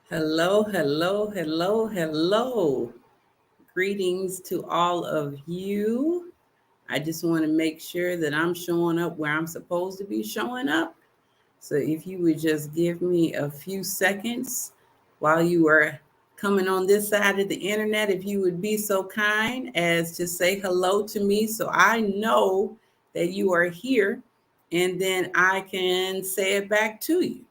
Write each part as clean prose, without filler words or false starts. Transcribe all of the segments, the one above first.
Hello, hello, hello, hello. Greetings to all of you. I just want to make sure that I'm showing up where I'm supposed to be showing up. So if you would just give me a few seconds while you are coming on this side of the internet, if you would be so kind as to say hello to me so I know that you are here and then I can say it back to you.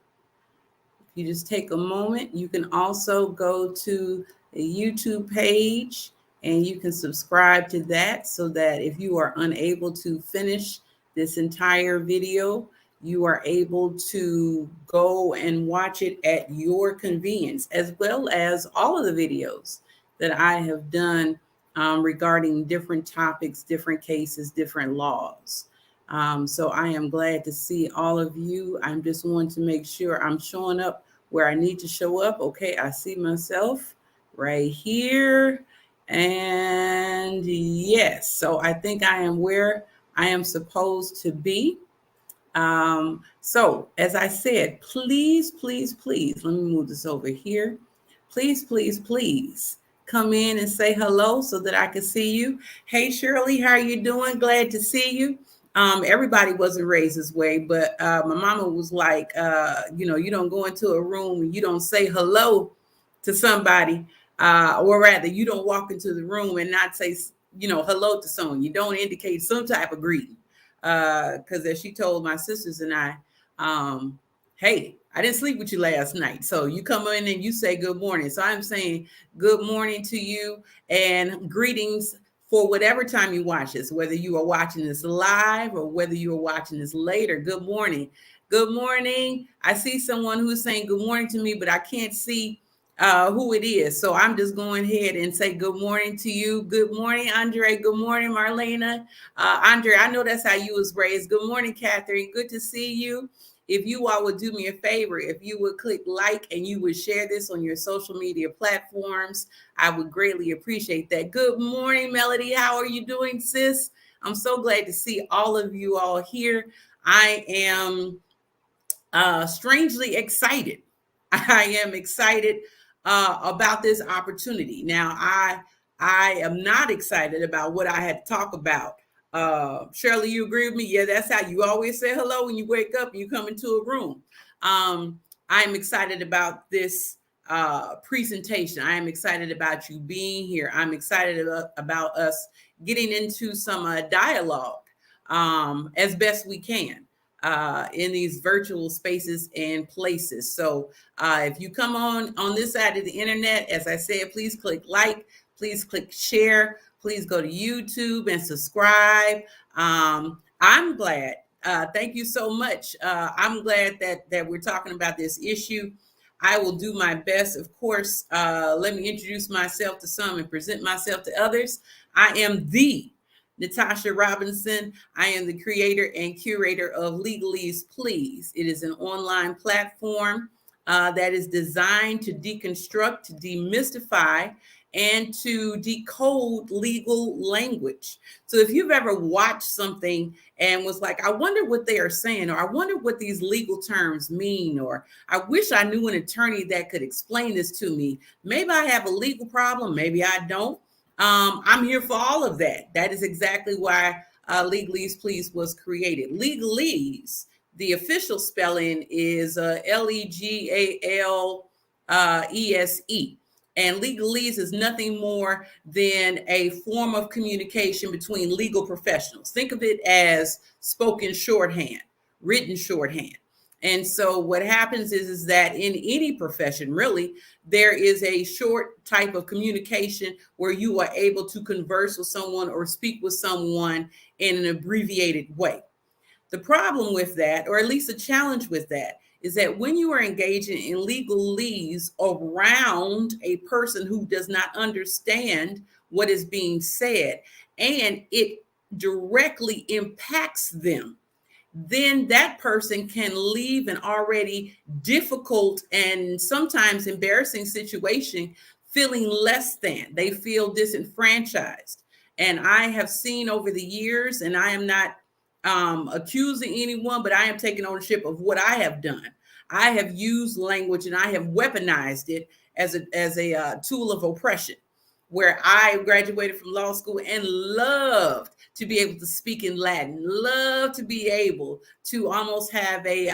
You just take a moment. You can also go to the YouTube page and you can subscribe to that so that if you are unable to finish this entire video, you are able to go and watch it at your convenience, as well as all of the videos that I have done regarding different topics, different cases, different laws. So I am glad to see all of you. I'm just wanting to make sure I'm showing up where I need to show up. Okay, I see myself right here. And yes, so I think I am where I am supposed to be. So as I said, please, please, please, let me move this over here. Please, please, please come in and say hello so that I can see you. Hey, Shirley, how are you doing? Glad to see you. Everybody wasn't raised this way, but my mama was like, you don't go into a room and you don't say hello to somebody, or rather, you don't walk into the room and not say, hello to someone. You don't indicate some type of greeting. Because as she told my sisters and I, hey, I didn't sleep with you last night. So you come in and you say good morning. So I'm saying good morning to you and greetings for whatever time you watch this, whether you are watching this live or whether you are watching this later. Good morning. Good morning. I see someone who's saying good morning to me, but I can't see who it is. So I'm just going ahead and say good morning to you. Good morning, Andre. Good morning, Marlena. Andre, I know that's how you was raised. Good morning, Catherine. Good to see you. If you all would do me a favor, if you would click like and you would share this on your social media platforms, I would greatly appreciate that. Good morning, Melody. How are you doing, sis? I'm so glad to see all of you all here. I am strangely excited. I am excited about this opportunity. Now, I am not excited about what I had to talk about. Shirley, you agree with me? Yeah, that's how you always say hello when you wake up and you come into a room. I'm excited about this presentation. I am excited about you being here. I'm excited about us getting into some dialogue as best we can in these virtual spaces and places. So if you come on this side of the internet, as I said, please click like, please click share, please go to YouTube and subscribe. I'm glad. Thank you so much. I'm glad that we're talking about this issue. I will do my best. Of course, let me introduce myself to some and present myself to others. I am the Natasha Robinson. I am the creator and curator of Legaleaze Please. It is an online platform that is designed to deconstruct, to demystify, and to decode legal language. So if you've ever watched something and was like, I wonder what they are saying, or I wonder what these legal terms mean, or I wish I knew an attorney that could explain this to me. Maybe I have a legal problem, maybe I don't. I'm here for all of that. That is exactly why Legaleaze Please was created. Legaleaze, the official spelling is Legalese. And legalese is nothing more than a form of communication between legal professionals. Think of it as spoken shorthand, written shorthand. And so what happens is that in any profession, really, there is a short type of communication where you are able to converse with someone or speak with someone in an abbreviated way. The problem with that, or at least a challenge with that, is that when you are engaging in legalese around a person who does not understand what is being said and it directly impacts them, then that person can leave an already difficult and sometimes embarrassing situation feeling less than. They feel disenfranchised. And I have seen over the years, and I am not accusing anyone, but I am taking ownership of what I have done. I have used language and I have weaponized it as a tool of oppression, where I graduated from law school and loved to be able to speak in Latin, loved to be able to almost have a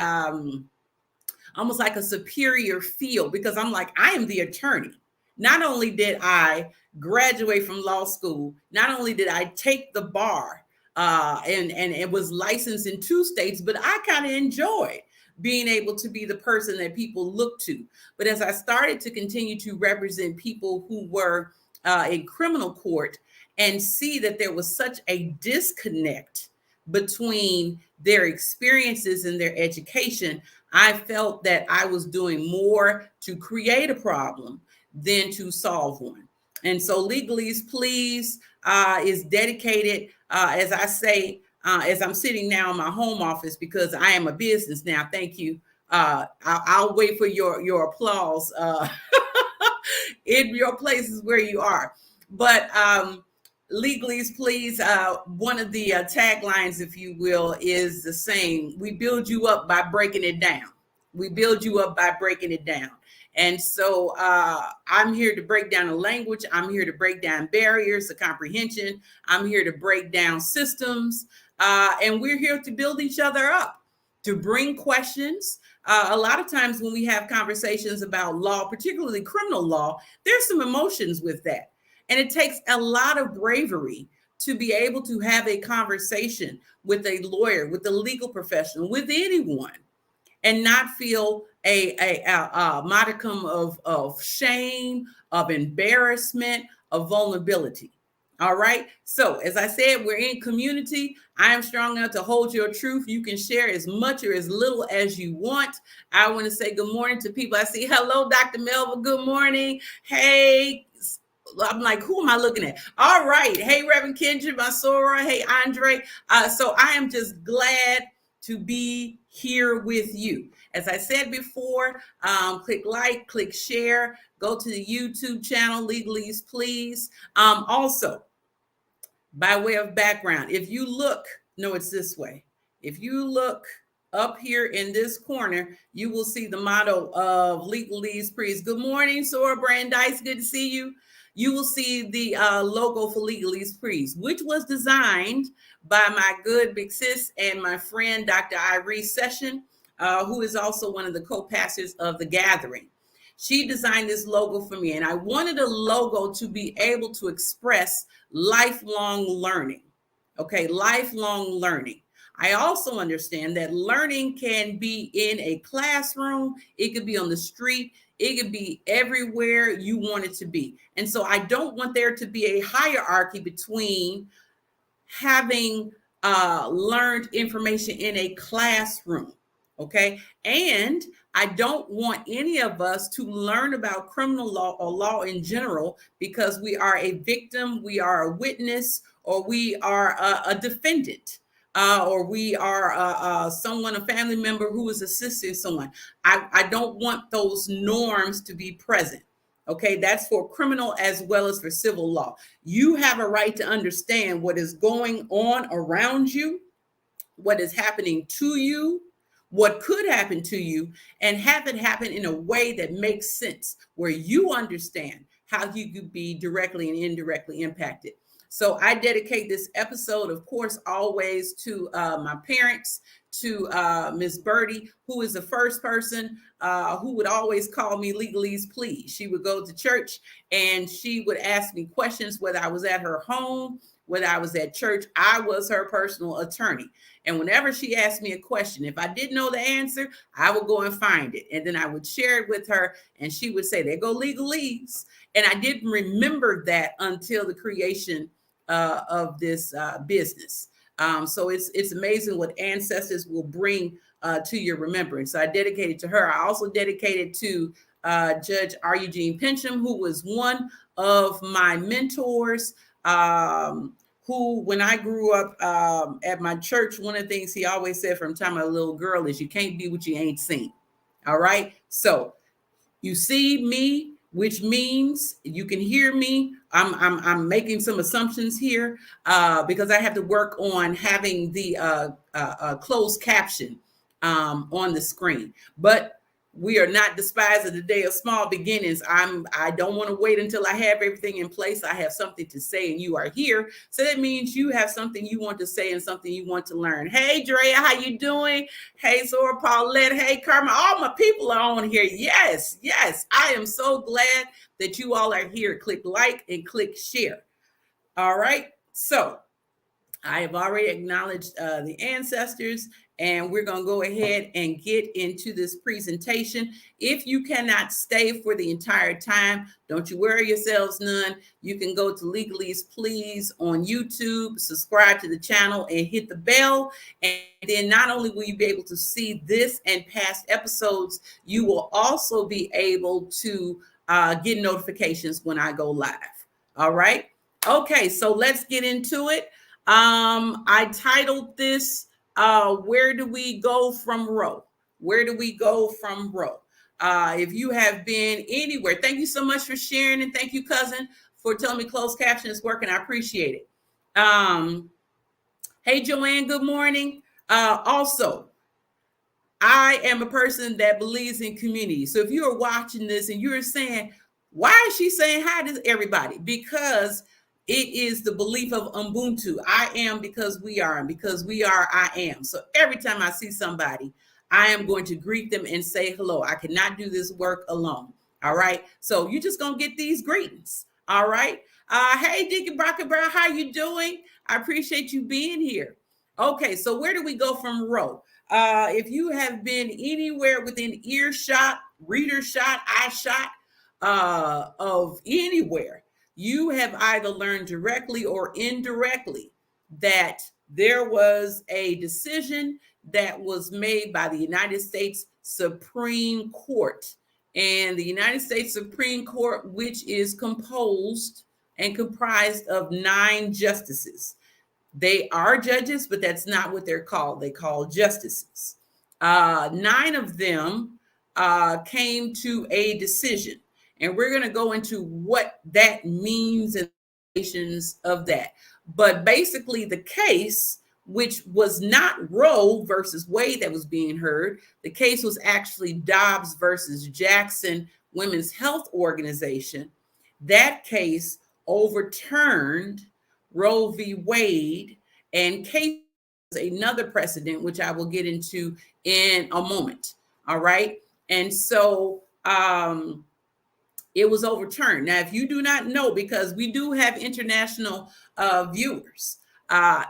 almost like a superior feel, because I'm like, I am the attorney. Not only did I graduate from law school, not only did I take the bar and it was licensed in 2 states, but I kind of enjoyed being able to be the person that people look to. But as I started to continue to represent people who were in criminal court and see that there was such a disconnect between their experiences and their education, I felt that I was doing more to create a problem than to solve one. And so Legaleaze Please is dedicated, as I say, as I'm sitting now in my home office, because I am a business now. Thank you. I'll wait for your applause in your places where you are. But Legaleaze Please, one of the taglines, if you will, is the same. We build you up by breaking it down. We build you up by breaking it down. And so I'm here to break down the language. I'm here to break down barriers to comprehension. I'm here to break down systems. And we're here to build each other up, to bring questions. A lot of times when we have conversations about law, particularly criminal law, there's some emotions with that. And it takes a lot of bravery to be able to have a conversation with a lawyer, with a legal professional, with anyone, and not feel a modicum of shame, of embarrassment, of vulnerability. All right. So as I said, we're in community. I am strong enough to hold your truth. You can share as much or as little as you want. I want to say good morning to people. I see, hello, Dr. Melva. Good morning. Hey, I'm like, who am I looking at? All right. Hey, Reverend Kendra, Masora. Hey, Andre. So I am just glad to be here with you. As I said before, click like, click share, go to the YouTube channel, Legaleaze Please. Also, by way of background, if you look, no, it's this way. If you look up here in this corner, you will see the motto of Legaleaze Please. Good morning, Sora Brandeis. Good to see you. You will see the logo for Legaleaze Please, which was designed by my good big sis and my friend, Dr. Irie Session, who is also one of the co-pastors of The Gathering. She designed this logo for me, and I wanted a logo to be able to express lifelong learning. Okay, lifelong learning. I also understand that learning can be in a classroom, it could be on the street, it could be everywhere you want it to be. And so I don't want there to be a hierarchy between having learned information in a classroom. Okay. And I don't want any of us to learn about criminal law or law in general because we are a victim, we are a witness, or we are a defendant. Or we are someone, a family member who is assisting someone. I don't want those norms to be present. Okay, that's for criminal as well as for civil law. You have a right to understand what is going on around you, what is happening to you, what could happen to you, and have it happen in a way that makes sense, where you understand how you could be directly and indirectly impacted. So I dedicate this episode, of course, always to my parents, to Miss Birdie, who is the first person who would always call me Legaleaze Please. She would go to church and she would ask me questions, whether I was at her home, whether I was at church. I was her personal attorney. And whenever she asked me a question, if I didn't know the answer, I would go and find it. And then I would share it with her and she would say, there go Legaleaze. And I didn't remember that until the creation of this business. So it's amazing what ancestors will bring to your remembrance. So I dedicated to her. I also dedicated to Judge R. Eugene Pincham, who was one of my mentors, who, when I grew up at my church, one of the things he always said from the time I was a little girl is, you can't be what you ain't seen. All right. So you see me, which means you can hear me. I'm making some assumptions here because I have to work on having the closed caption on the screen. But we are not despised of the day of small beginnings. I don't want to wait until I have everything in place. I have something to say, and you are here. So that means you have something you want to say and something you want to learn. Hey, Drea, how you doing? Hey, Zora, Paulette. Hey, Karma. All my people are on here. Yes, yes. I am so glad that you all are here. Click like and click share. All right. So I have already acknowledged the ancestors, and we're going to go ahead and get into this presentation. If you cannot stay for the entire time, don't you worry yourselves none. You can go to Legaleaze Please on YouTube, subscribe to the channel, and hit the bell. And then not only will you be able to see this and past episodes, you will also be able to get notifications when I go live. All right. Okay, so let's get into it. I titled this, Where Do We Go From Roe? Where do we go from Roe? If you have been anywhere, thank you so much for sharing, and thank you, cousin, for telling me closed caption is working. I appreciate it. Hey, Joanne, good morning. Also, I am a person that believes in community. So if you are watching this and you're saying, why is she saying hi to everybody? Because it is the belief of Ubuntu. I am because we are, and because we are, I am. So every time I see somebody, I am going to greet them and say hello. I cannot do this work alone. All right. So you're just going to get these greetings. All right. Hey, Deacon Brockett Brown, how you doing? I appreciate you being here. Okay. So where do we go from Roe? If you have been anywhere within earshot, reader shot, eye shot of anywhere, you have either learned directly or indirectly that there was a decision that was made by the United States Supreme Court. And the United States Supreme Court, which is composed and comprised of 9 justices. They are judges, but that's not what they're called. They call justices. 9 of them came to a decision. And we're going to go into what that means and the implications of that. But basically, the case, which was not Roe versus Wade that was being heard, the case was actually Dobbs versus Jackson Women's Health Organization. That case overturned Roe v. Wade, and Casey is another precedent, which I will get into in a moment. All right. And so, it was overturned. Now, if you do not know, because we do have international viewers,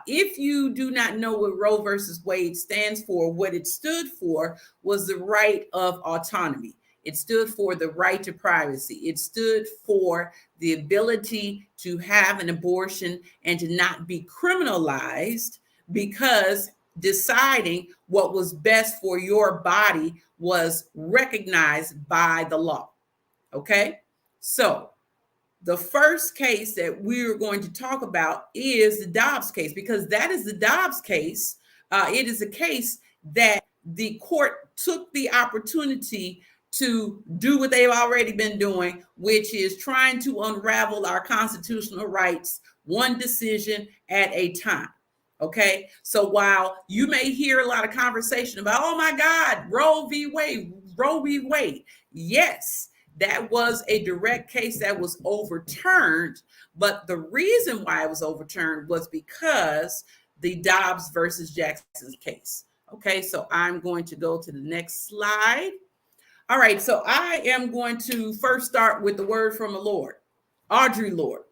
if you do not know what Roe versus Wade stands for, what it stood for was the right of autonomy. It stood for the right to privacy. It stood for the ability to have an abortion and to not be criminalized, because deciding what was best for your body was recognized by the law. Okay, so the first case that we're going to talk about is the Dobbs case, because that is the Dobbs case. It is a case that the court took the opportunity to do what they've already been doing, which is trying to unravel our constitutional rights one decision at a time. Okay, so while you may hear a lot of conversation about, oh my God, Roe v. Wade, yes, that was a direct case that was overturned. But the reason why it was overturned was because the Dobbs versus Jackson case. Okay, so I'm going to go to the next slide. All right, so I am going to first start with the word from the Lord, Audre Lorde.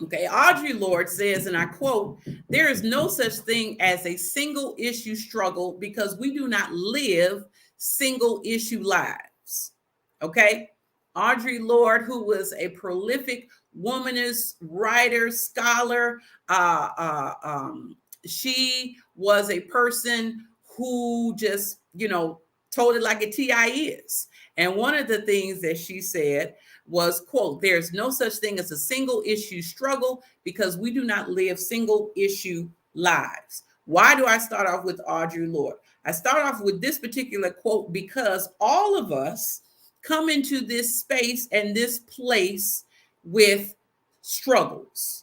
Okay, Audre Lorde says, and I quote, "There is no such thing as a single issue struggle because we do not live single issue lives." Okay, Audre Lorde, who was a prolific womanist, writer, scholar, she was a person who just, told it like a TI is. And one of the things that she said was, quote, "There's no such thing as a single issue struggle because we do not live single issue lives." Why do I start off with Audre Lorde? I start off with this particular quote because all of us come into this space and this place with struggles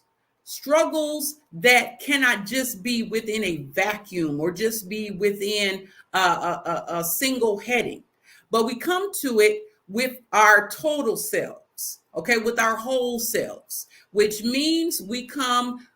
that cannot just be within a vacuum or just be within a single heading. but we come to it with our total selves, okay, with our whole selves, which means we come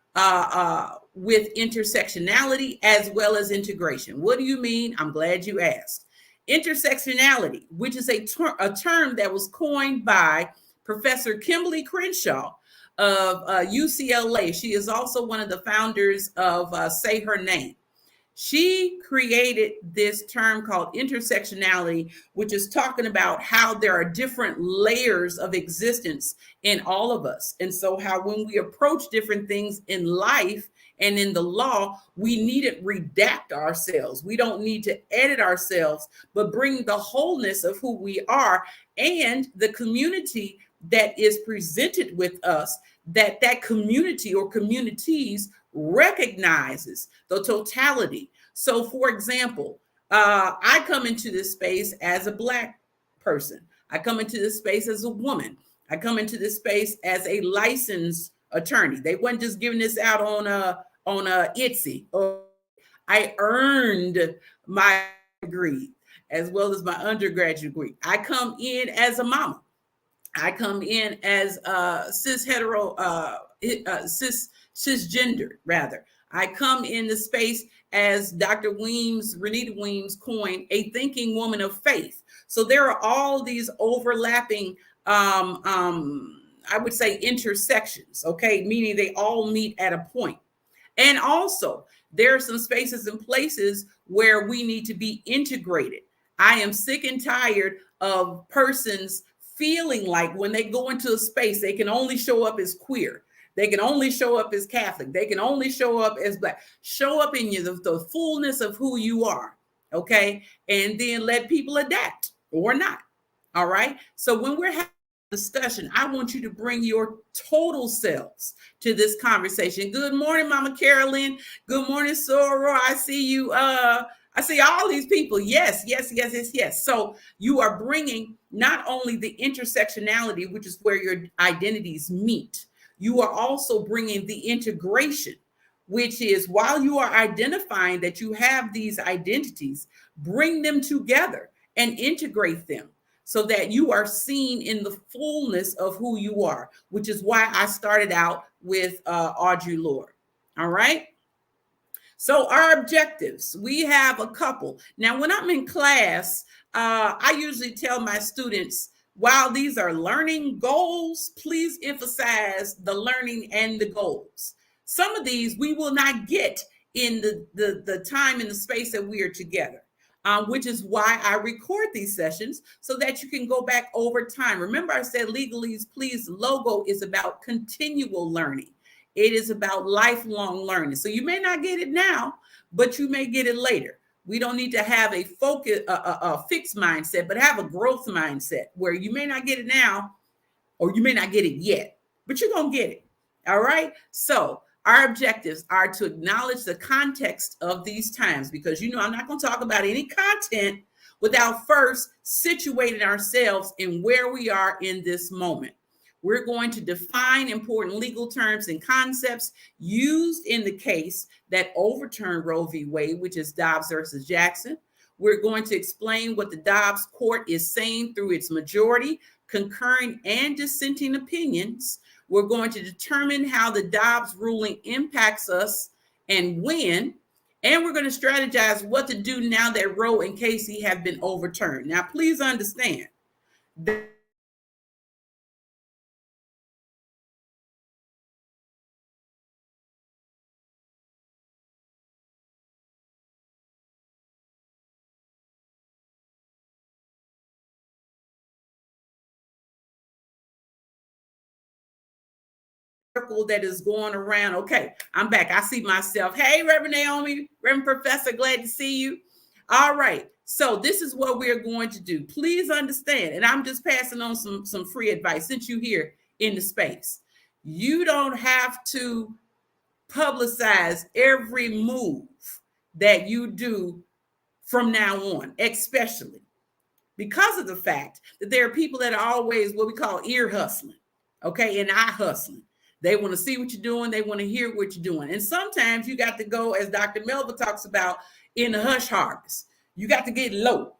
with intersectionality as well as integration. What do you mean? I'm glad you asked. Intersectionality, which is a term that was coined by Professor Kimberly Crenshaw of UCLA. She is also one of the founders of Say Her Name. She created this term called intersectionality, which is talking about how there are different layers of existence in all of us. And so how when we approach different things in life and in the law, we needn't redact ourselves. We don't need to edit ourselves, but bring the wholeness of who we are and the community that is presented with us, that community or communities recognizes the totality. So, for example, I come into this space as a Black person. I come into this space as a woman. I come into this space as a licensed attorney. They weren't just giving this out on a Etsy. I earned my degree as well as my undergraduate degree. I come in as a mama. I come in as cisgender rather. I come in the space as Dr. Weems, Renita Weems coined, a thinking woman of faith. So there are all these overlapping, I would say intersections, okay? Meaning they all meet at a point. And also there are some spaces and places where we need to be integrated. I am sick and tired of persons feeling like when they go into a space, they can only show up as queer. They can only show up as Catholic. They can only show up as Black. Show up in the fullness of who you are, okay? And then let people adapt or not, all right? So when we're having a discussion, I want you to bring your total selves to this conversation. Good morning, Mama Carolyn. Good morning, Soror. I see you. I see all these people. Yes. So you are bringing not only the intersectionality, which is where your identities meet, you are also bringing the integration, which is while you are identifying that you have these identities, bring them together and integrate them so that you are seen in the fullness of who you are, which is why I started out with Audre Lorde. All right. So our objectives, we have a couple. Now, when I'm in class, I usually tell my students, while these are learning goals, please emphasize the learning and the goals. Some of these we will not get in the time and the space that we are together, which is why I record these sessions so that you can go back over time. Remember, I said Legaleaze Please logo is about continual learning. It is about lifelong learning. So you may not get it now, but you may get it later. We don't need to have a focus, a fixed mindset, but have a growth mindset where you may not get it now, or you may not get it yet, but you're going to get it. All right. So our objectives are to acknowledge the context of these times, because, I'm not going to talk about any content without first situating ourselves in where we are in this moment. We're going to define important legal terms and concepts used in the case that overturned Roe v. Wade, which is Dobbs versus Jackson. We're going to explain what the Dobbs court is saying through its majority, concurring, and dissenting opinions. We're going to determine how the Dobbs ruling impacts us and when. And we're going to strategize what to do now that Roe and Casey have been overturned. Now, please understand that that is going around. Okay, I'm back. I see myself. Hey, Reverend Naomi, Reverend Professor, glad to see you. All right. So this is what we're going to do. Please understand, and I'm just passing on some free advice since you're here in the space. You don't have to publicize every move that you do from now on, especially because of the fact that there are people that are always what we call ear hustling, okay, and eye hustling. They want to see what you're doing. They want to hear what you're doing. And sometimes you got to go, as Dr. Melva talks about, in the hush harvest. You got to get low.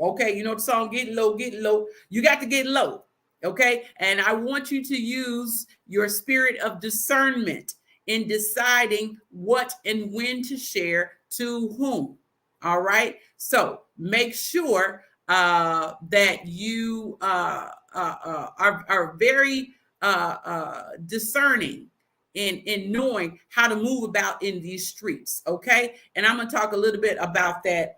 Okay, you know the song, get low, get low. You got to get low. Okay, and I want you to use your spirit of discernment in deciding what and when to share to whom. All right, so make sure that you are very discerning in knowing how to move about in these streets. Okay, and I'm going to talk a little bit about that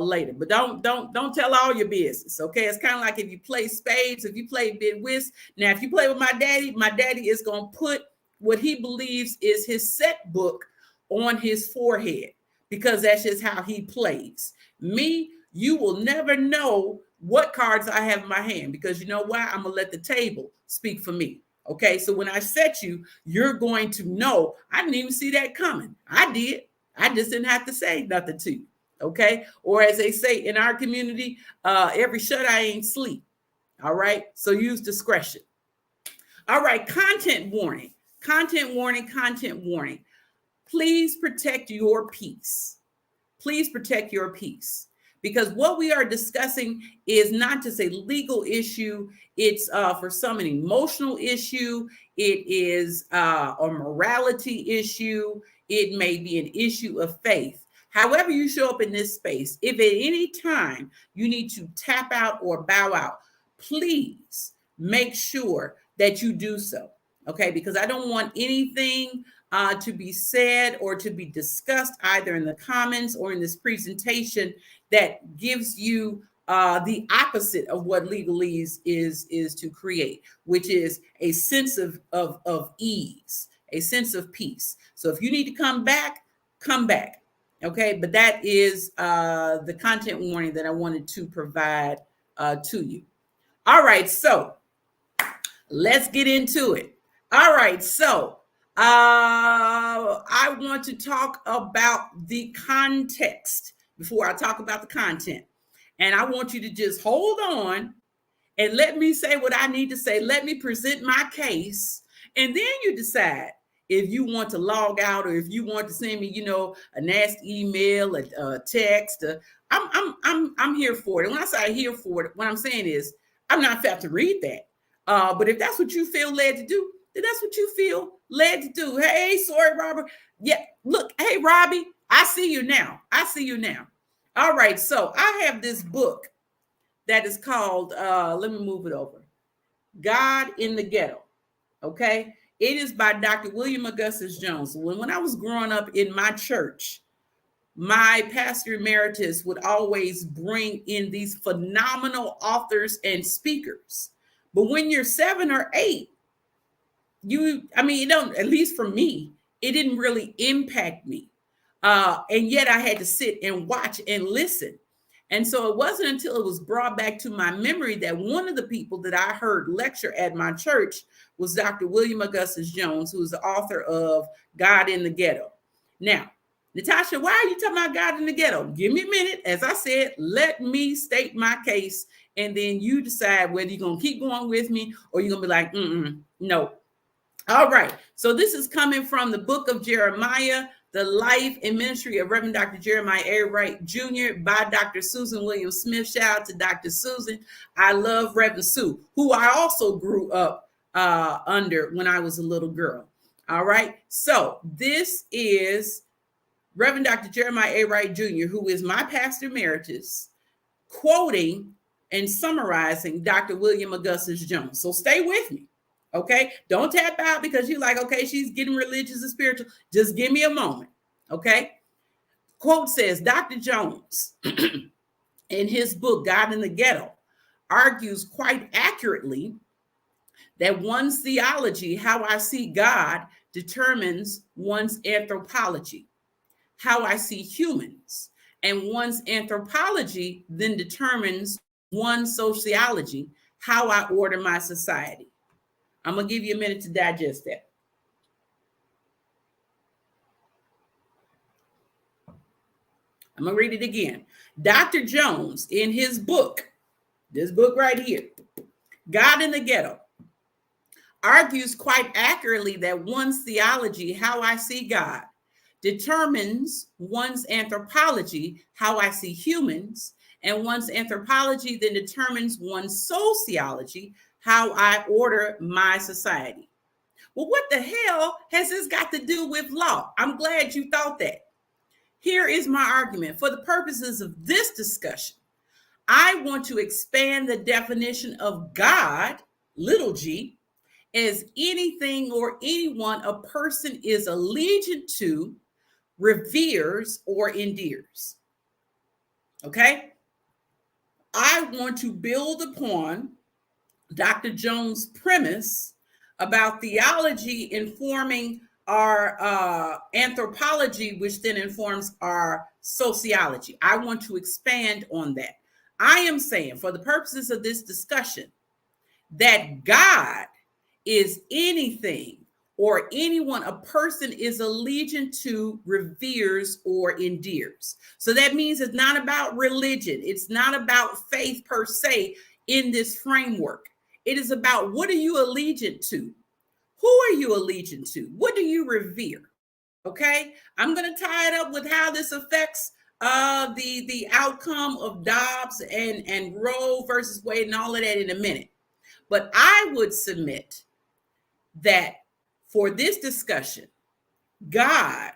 later, but don't tell all your business. Okay, it's kind of like if you play spades, if you play bid whist. Now, if you play with my daddy is going to put what he believes is his set book on his forehead, because that's just how he plays. Me, you will never know what cards I have in my hand, because you know why? I'm gonna let the table speak for me. Okay, so when I set you, you're going to know I didn't even see that coming. I did. I just didn't have to say nothing to you. Okay, or as they say in our community, every shut eye ain't sleep. All right, so use discretion. All right, content warning, content warning, content warning. Please protect your peace. Please protect your peace, because what we are discussing is not just a legal issue. It's for some an emotional issue. It is a morality issue. It may be an issue of faith. However you show up in this space, if at any time you need to tap out or bow out, please make sure that you do so. Okay, because I don't want anything to be said or to be discussed either in the comments or in this presentation that gives you the opposite of what Legaleaze is to create, which is a sense of ease, a sense of peace. So if you need to come back, come back. Okay, but that is the content warning that I wanted to provide to you. All right, so let's get into it. All right, so I want to talk about the context before I talk about the content. And I want you to just hold on and let me say what I need to say. Let me present my case. And then you decide if you want to log out or if you want to send me, a nasty email, a text. I'm here for it. And when I say here for it, what I'm saying is I'm not fat to read that. But if that's what you feel led to do, then that's what you feel led to do. Hey, sorry, Robert. Yeah, look, hey, Robbie, I see you now. I see you now. All right, so I have this book that is called, let me move it over, God in the Ghetto, okay? It is by Dr. William Augustus Jones. When I was growing up in my church, my pastor emeritus would always bring in these phenomenal authors and speakers. But when you're 7 or 8, it don't, at least for me, it didn't really impact me. And yet I had to sit and watch and listen. And so it wasn't until it was brought back to my memory that one of the people that I heard lecture at my church was Dr. William Augustus Jones, who is the author of God in the Ghetto. Now, Natasha, why are you talking about God in the Ghetto? Give me a minute. As I said, let me state my case, and then you decide whether you're going to keep going with me or you're going to be like, no. All right. So this is coming from the book of Jeremiah, the life and ministry of Reverend Dr. Jeremiah A. Wright Jr. by Dr. Susan Williams Smith. Shout out to Dr. Susan. I love Reverend Sue, who I also grew up under when I was a little girl. All right. So this is Reverend Dr. Jeremiah A. Wright Jr., who is my pastor emeritus, quoting and summarizing Dr. William Augustus Jones. So stay with me. Okay, don't tap out because you're like, okay, she's getting religious and spiritual. Just give me a moment. Okay, quote says, Dr. Jones, in his book, God in the Ghetto, argues quite accurately that one's theology, how I see God, determines one's anthropology, how I see humans, and one's anthropology then determines one's sociology, how I order my society. I'm going to give you a minute to digest that. I'm going to read it again. Dr. Jones, in his book, this book right here, God in the Ghetto, argues quite accurately that one's theology, how I see God, determines one's anthropology, how I see humans, And one's anthropology then determines one's sociology, how I order my society. Well, what the hell has this got to do with law? I'm glad you thought that. Here is my argument. For the purposes of this discussion, I want to expand the definition of God, little g, as anything or anyone a person is allegiant to, reveres, or endears. Okay? I want to build upon Dr. Jones' premise about theology informing our anthropology, which then informs our sociology. I want to expand on that. I am saying, for the purposes of this discussion, that God is anything or anyone a person is allegiant to, reveres, or endears. So that means it's not about religion. It's not about faith per se in this framework. It is about, what are you allegiant to? Who are you allegiant to? What do you revere? Okay, I'm going to tie it up with how this affects the outcome of Dobbs and Roe versus Wade and all of that in a minute. But I would submit that for this discussion, God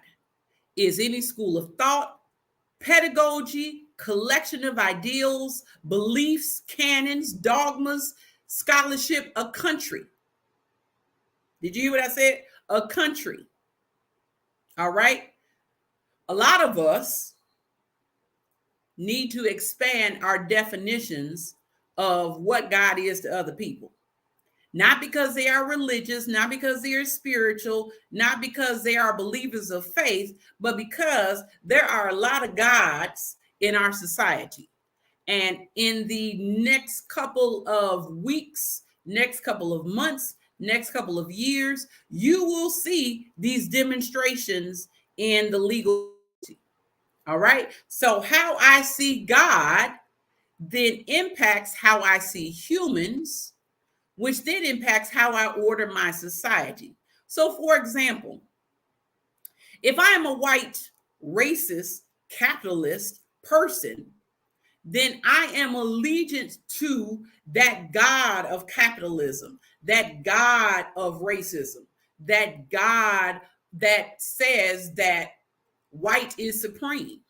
is any school of thought, pedagogy, collection of ideals, beliefs, canons, dogmas, scholarship, a country. Did you hear what I said? A country. All right. A lot of us need to expand our definitions of what God is to other people. Not because they are religious, not because they are spiritual, not because they are believers of faith, but because there are a lot of gods in our society. And in the next couple of weeks, next couple of months, next couple of years, you will see these demonstrations in the legal. All right. So how I see God then impacts how I see humans, which then impacts how I order my society. So, for example, if I am a white, racist, capitalist person, then I am allegiant to that God of capitalism, that God of racism, that God that says that white is supreme,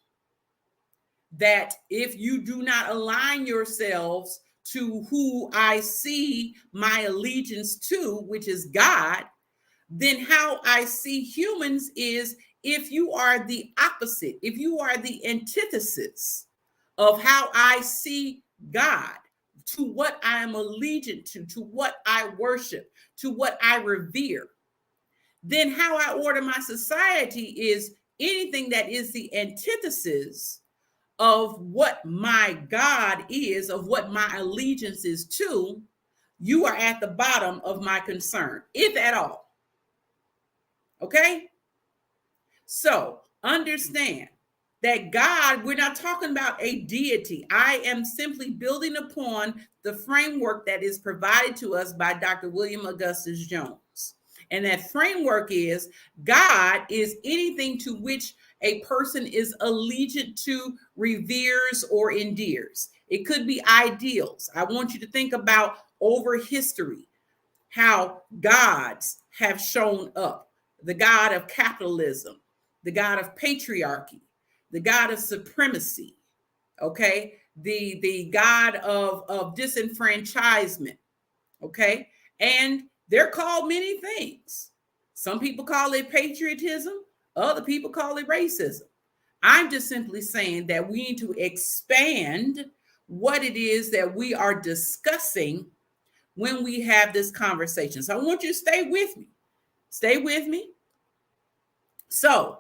that if you do not align yourselves to who I see my allegiance to, which is God, then how I see humans is, if you are the opposite, if you are the antithesis of how I see God, to what I am allegiant to what I worship, to what I revere, then how I order my society is anything that is the antithesis of what my God is, of what my allegiance is to, you are at the bottom of my concern, if at all. Okay? So understand that God, we're not talking about a deity. I am simply building upon the framework that is provided to us by Dr. William Augustus Jones. And that framework is, God is anything to which a person is allegiant to, reveres, or endears. It could be ideals. I want you to think about over history, how gods have shown up. The God of capitalism, the God of patriarchy, the God of supremacy, okay? The God of disenfranchisement, okay? And they're called many things. Some people call it patriotism. Other people call it racism. I'm just simply saying that we need to expand what it is that we are discussing when we have this conversation. So I want you to stay with me. Stay with me. So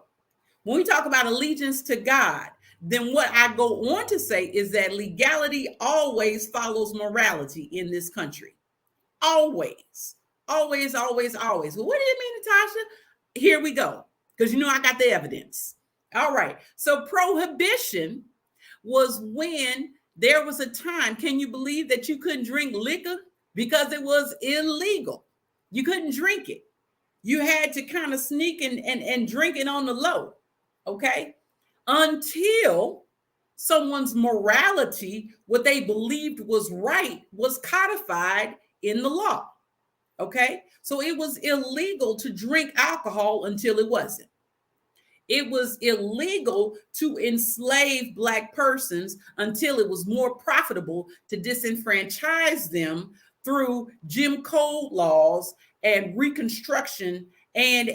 when we talk about allegiance to God, then what I go on to say is that legality always follows morality in this country. Always, always, always, always. Well, what do you mean, Natasha? Here we go. Because you know I got the evidence. All right. So prohibition was when there was a time, can you believe that you couldn't drink liquor because it was illegal? You couldn't drink it. You had to kind of sneak and drink it on the low. Okay. Until someone's morality, what they believed was right, was codified in the law. Okay? So it was illegal to drink alcohol until it wasn't. It was illegal to enslave Black persons until it was more profitable to disenfranchise them through Jim Crow laws and Reconstruction and.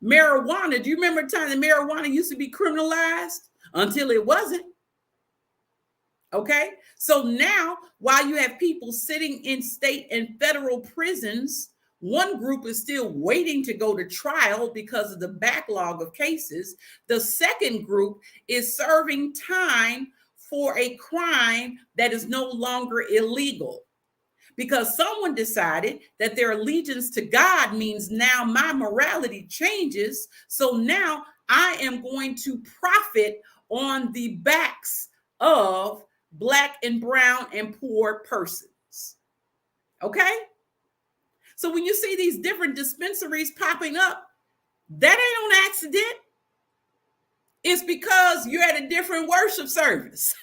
Marijuana, do you remember the time that marijuana used to be criminalized? Until it wasn't. Okay? So now, while you have people sitting in state and federal prisons, one group is still waiting to go to trial because of the backlog of cases. The second group is serving time for a crime that is no longer illegal, because someone decided that their allegiance to God means now my morality changes. So now I am going to profit on the backs of Black and brown and poor persons. Okay? So when you see these different dispensaries popping up, that ain't on accident. It's because you're at a different worship service.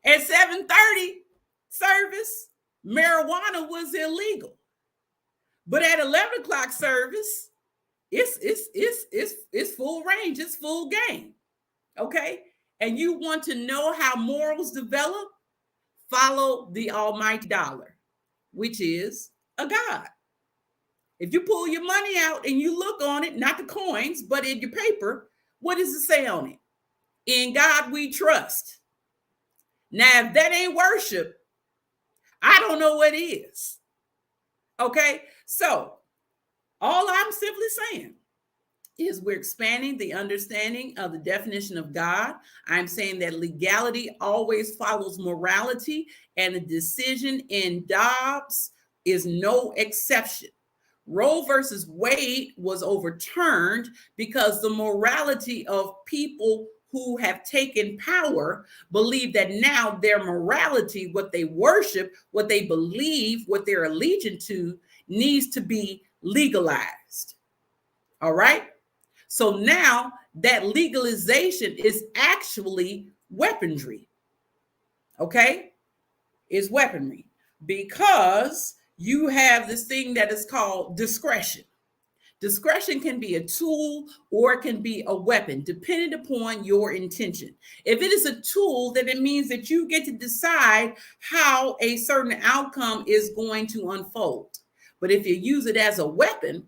At 7:30 service, marijuana was illegal. But at 11 o'clock service, it's full range, it's full game. Okay? And you want to know how morals develop? Follow the almighty dollar, which is a God. If you pull your money out and you look on it, not the coins, but in your paper, what does it say on it? In God we trust. Now, if that ain't worship, I don't know what is. Okay? So, all I'm simply saying is we're expanding the understanding of the definition of God. I'm saying that legality always follows morality, and the decision in Dobbs is no exception. Roe versus Wade was overturned because the morality of people who have taken power believe that now their morality, what they worship, what they believe, what they're allegiant to, needs to be legalized. All right? So now that legalization is actually weaponry. Okay? It's weaponry because you have this thing that is called discretion. Discretion can be a tool or it can be a weapon, depending upon your intention. If it is a tool, then it means that you get to decide how a certain outcome is going to unfold. But if you use it as a weapon,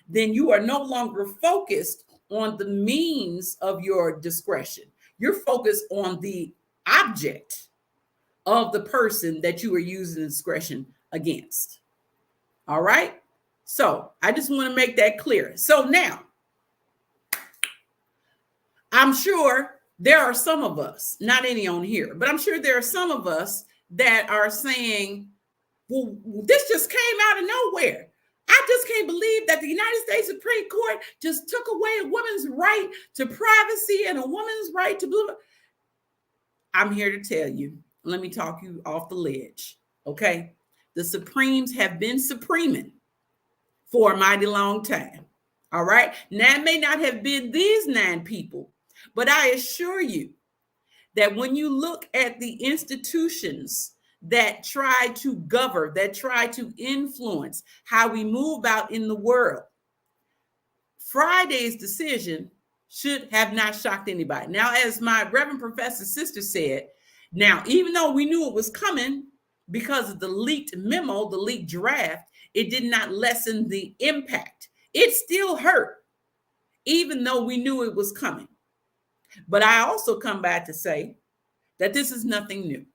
then you are no longer focused on the means of your discretion. You're focused on the object of the person that you are using discretion against. All right? So I just want to make that clear. So now, I'm sure there are some of us, not any on here, but I'm sure there are some of us that are saying, well, this just came out of nowhere. I just can't believe that the United States Supreme Court just took away a woman's right to privacy and a woman's right to blah, blah. I'm here to tell you, let me talk you off the ledge, okay? The Supremes have been supreming for a mighty long time, all right? Now, it may not have been these 9 people, but I assure you that when you look at the institutions that try to govern, that try to influence how we move out in the world, Friday's decision should have not shocked anybody. Now, as my Reverend Professor sister said, now, even though we knew it was coming because of the leaked memo, the leaked draft, it did not lessen the impact. It still hurt, even though we knew it was coming. But I also come back to say that this is nothing new.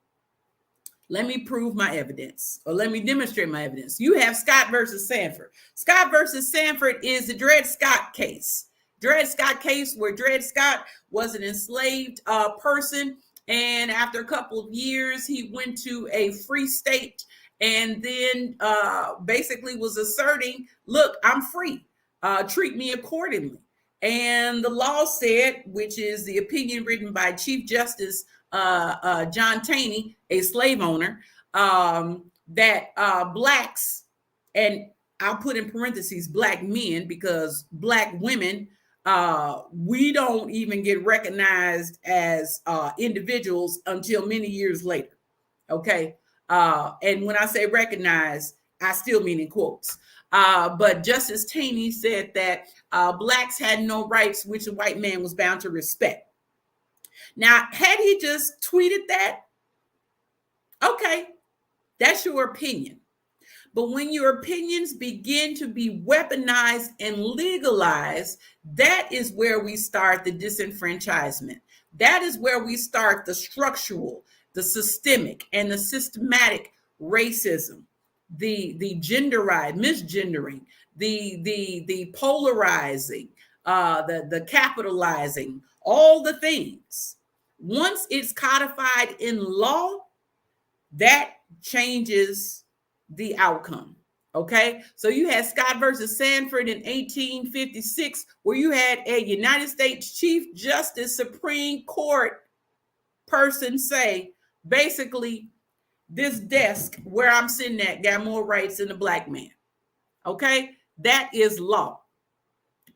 Let me prove my evidence, or let me demonstrate my evidence. You have Scott versus Sanford. Scott versus Sanford is the Dred Scott case. Dred Scott case where Dred Scott was an enslaved person, and after a couple of years, he went to a free state and then basically was asserting, look, I'm free. Treat me accordingly. And the law said, which is the opinion written by Chief Justice John Taney, a slave owner, that blacks, and I'll put in parentheses black men, because black women we don't even get recognized as individuals until many years later. Okay. And when I say recognize, I still mean in quotes. But Justice Taney said that blacks had no rights, which a white man was bound to respect. Now, had he just tweeted that, okay, that's your opinion. But when your opinions begin to be weaponized and legalized, that is where we start the disenfranchisement. That is where we start the structural, the systemic, and the systematic racism, the genderized, misgendering, the polarizing, the capitalizing, all the things. Once it's codified in law, that changes the outcome. Okay, so you had Scott versus Sanford in 1856, where you had a United States Chief Justice Supreme Court person say, basically, this desk where I'm sitting at got more rights than a black man. Okay, that is law.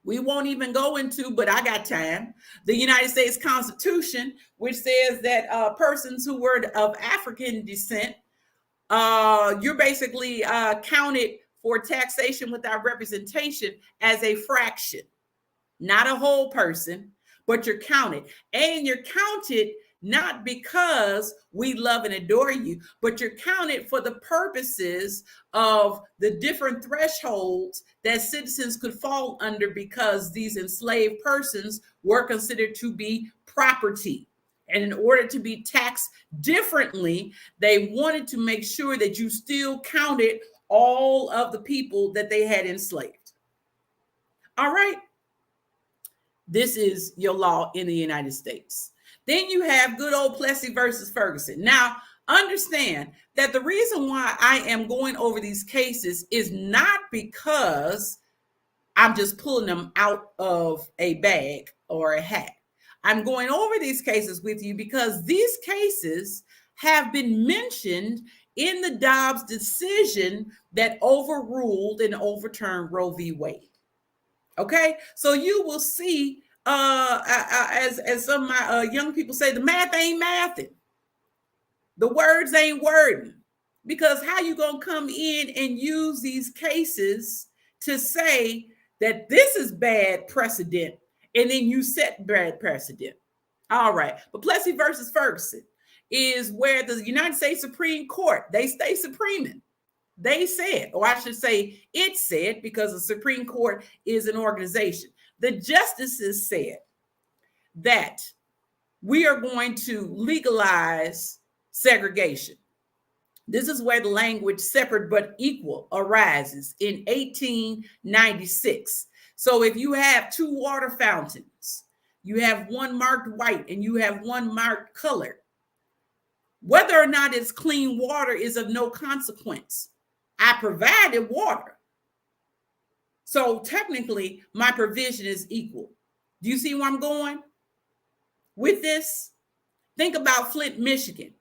We won't even go into, but I got time, the United States Constitution, which says that persons who were of African descent, you're basically counted for taxation without representation as a fraction, not a whole person, but you're counted. And you're counted not because we love and adore you, but you're counted for the purposes of the different thresholds that citizens could fall under, because these enslaved persons were considered to be property. And in order to be taxed differently, they wanted to make sure that you still counted all of the people that they had enslaved. All right. This is your law in the United States. Then you have good old Plessy versus Ferguson. Now, understand that the reason why I am going over these cases is not because I'm just pulling them out of a bag or a hat. I'm going over these cases with you because these cases have been mentioned in the Dobbs decision that overruled and overturned Roe v. Wade. Okay, so you will see, as some of my young people say, the math ain't mathing, the words ain't wording, because how you gonna come in and use these cases to say that this is bad precedent, and then you set bad precedent? All right, but Plessy versus Ferguson is where the United States Supreme Court, they stay supreming. They said, or I should say it said, because the Supreme Court is an organization. The justices said that we are going to legalize segregation. This is where the language separate but equal arises in 1896. So if you have two water fountains, you have one marked white and you have one marked colored, whether or not it's clean water is of no consequence. I provided water. So technically, my provision is equal. Do you see where I'm going with this? Think about Flint, Michigan,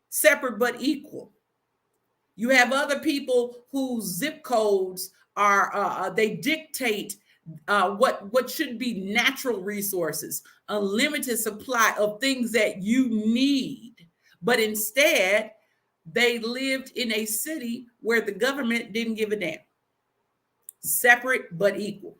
separate but equal. You have other people whose zip codes are, they dictate what should be natural resources, a limited supply of things that you need. But instead, they lived in a city where the government didn't give a damn. Separate but equal.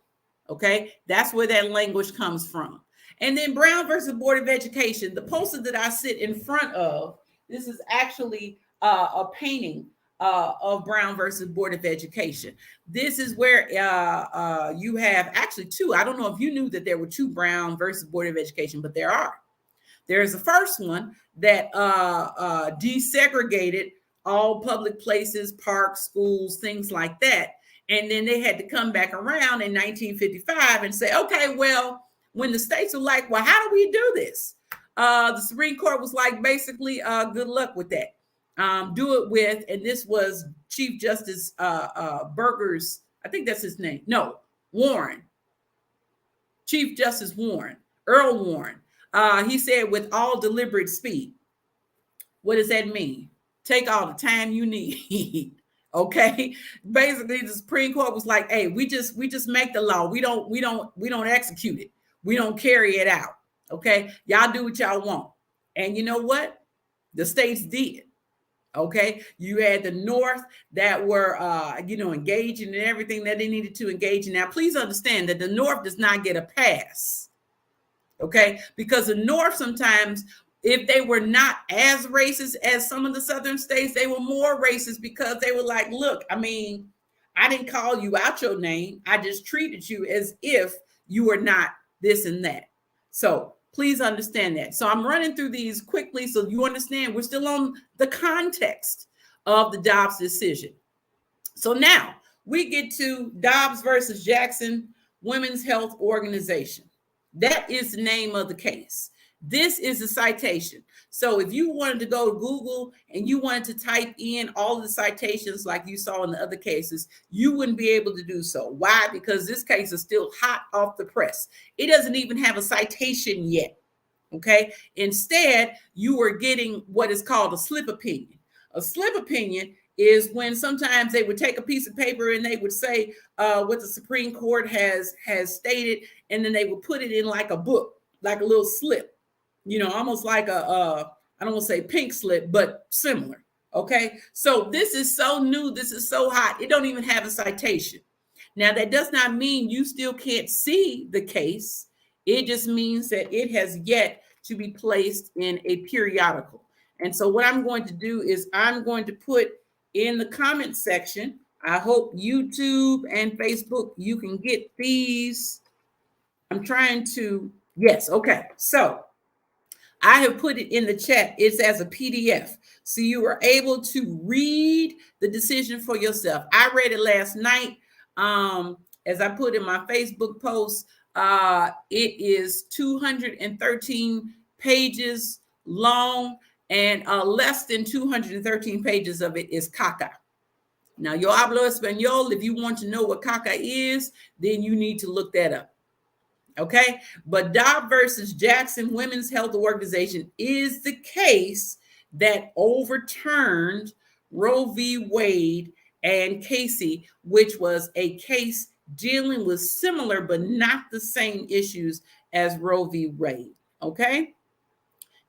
Okay, that's where that language comes from. And then Brown versus Board of Education, the poster that I sit in front of, this is actually a painting of Brown versus Board of Education. This is where you have actually two. I don't know if you knew that there were two Brown versus Board of Education, but there are. There's the first one that desegregated all public places, parks, schools, things like that. And then they had to come back around in 1955 and say, okay, well, when the states are like, well, how do we do this? The Supreme Court was like, basically, good luck with that. Do it with, and this was Chief Justice Burger's, I think that's his name. No, Warren. Chief Justice Warren, Earl Warren. He said, with all deliberate speed. What does that mean? Take all the time you need. Okay. Basically, the Supreme Court was like, hey, we just make the law. We don't execute it. We don't carry it out. Okay. Y'all do what y'all want. And you know what? The states did. Okay. You had the North that were, engaging in everything that they needed to engage in. Now, please understand that the North does not get a pass. Okay. Because the North sometimes, if they were not as racist as some of the Southern states, they were more racist because they were like, look, I mean, I didn't call you out your name. I just treated you as if you were not this and that. So please understand that. So I'm running through these quickly so you understand we're still on the context of the Dobbs decision. So now we get to Dobbs versus Jackson Women's Health Organization. That is the name of the case. This is a citation. So if you wanted to go to Google and you wanted to type in all of the citations like you saw in the other cases, you wouldn't be able to do so. Why? Because this case is still hot off the press. It doesn't even have a citation yet. Okay. Instead, you are getting what is called a slip opinion. A slip opinion is when sometimes they would take a piece of paper and they would say what the Supreme Court has stated, and then they would put it in like a book, like a little slip, almost like I don't want to say pink slip, but similar. Okay. So this is so new. This is so hot. It don't even have a citation. Now, that does not mean you still can't see the case. It just means that it has yet to be placed in a periodical. And so what I'm going to do is I'm going to put in the comment section, I hope YouTube and Facebook, you can get these. I'm trying to, yes. Okay. So I have put it in the chat. It's as a PDF. So you are able to read the decision for yourself. I read it last night. As I put in my Facebook post, it is 213 pages long, and less than 213 pages of it is caca. Now, yo hablo español. If you want to know what caca is, then you need to look that up. Okay. But Dobbs versus Jackson Women's Health Organization is the case that overturned Roe v. Wade and Casey, which was a case dealing with similar but not the same issues as Roe v. Wade. Okay.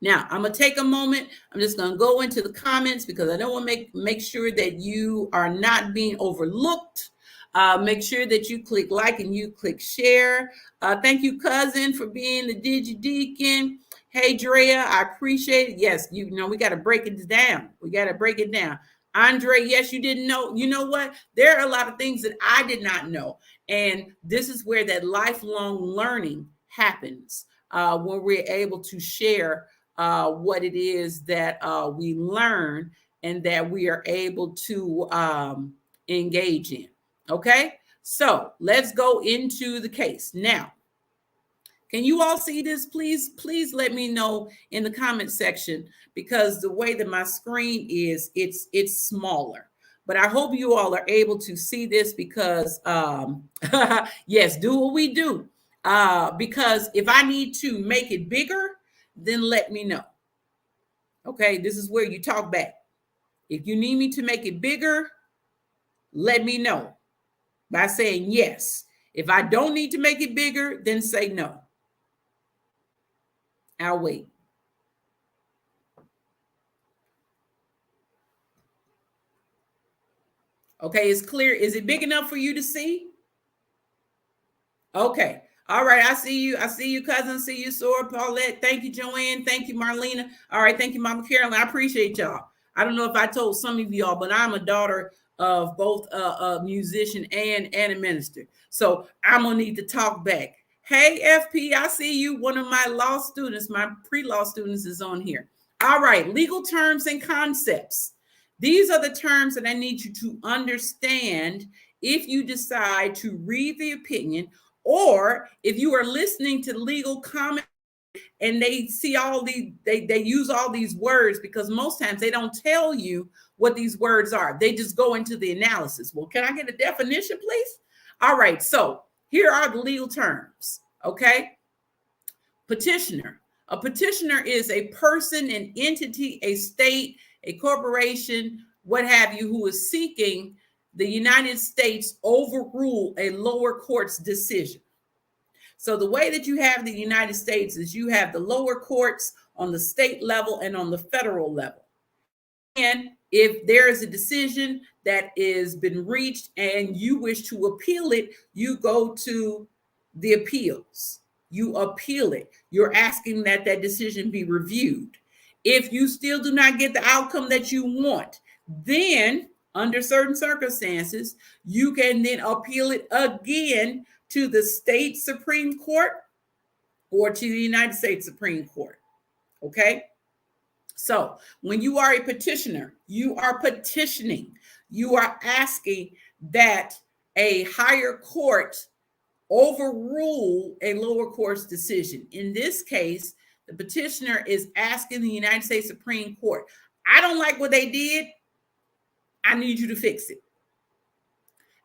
Now, I'm going to take a moment. I'm just going to go into the comments because I don't want to make sure that you are not being overlooked. Make sure that you click like and you click share. Thank you, cousin, for being the DigiDeacon. Hey, Drea, I appreciate it. Yes, we got to break it down. We got to break it down. Andre, yes, you didn't know. You know what? There are a lot of things that I did not know. And this is where that lifelong learning happens, when we're able to share what it is that we learn and that we are able to engage in. Okay, so let's go into the case. Now, can you all see this? Please let me know in the comment section, because the way that my screen is, it's smaller. But I hope you all are able to see this because, yes, do what we do. Because if I need to make it bigger, then let me know. Okay, this is where you talk back. If you need me to make it bigger, let me know by saying yes. If I don't need to make it bigger, then say no. I'll wait. Okay, it's clear. Is it big enough for you to see? Okay. All right, I see you. I see you, cousin. See you, Sora, Paulette. Thank you, Joanne. Thank you, Marlena. All right, thank you, Mama Carolyn. I appreciate y'all. I don't know if I told some of y'all, but I'm a daughter of both a musician and a minister. So I'm going to need to talk back. Hey, FP, I see you. One of my law students, my pre-law students is on here. All right, legal terms and concepts. These are the terms that I need you to understand if you decide to read the opinion, or if you are listening to legal comment and they see all these, they use all these words, because most times they don't tell you what these words are. They just go into the analysis. Well, can I get a definition, please? All right, so here are the legal terms, okay? Petitioner. A petitioner is a person, an entity, a state, a corporation, what have you, who is seeking the United States overrule a lower court's decision. So the way that you have the United States is you have the lower courts on the state level and on the federal level. And if there is a decision that is been reached and you wish to appeal it, you go to the appeals. You appeal it. You're asking that that decision be reviewed. If you still do not get the outcome that you want, then under certain circumstances, you can then appeal it again to the state Supreme Court or to the United States Supreme Court. Okay? So when you are a petitioner, you are petitioning, you are asking that a higher court overrule a lower court's decision. In this case, the petitioner is asking the United States Supreme Court, I don't like what they did. I need you to fix it.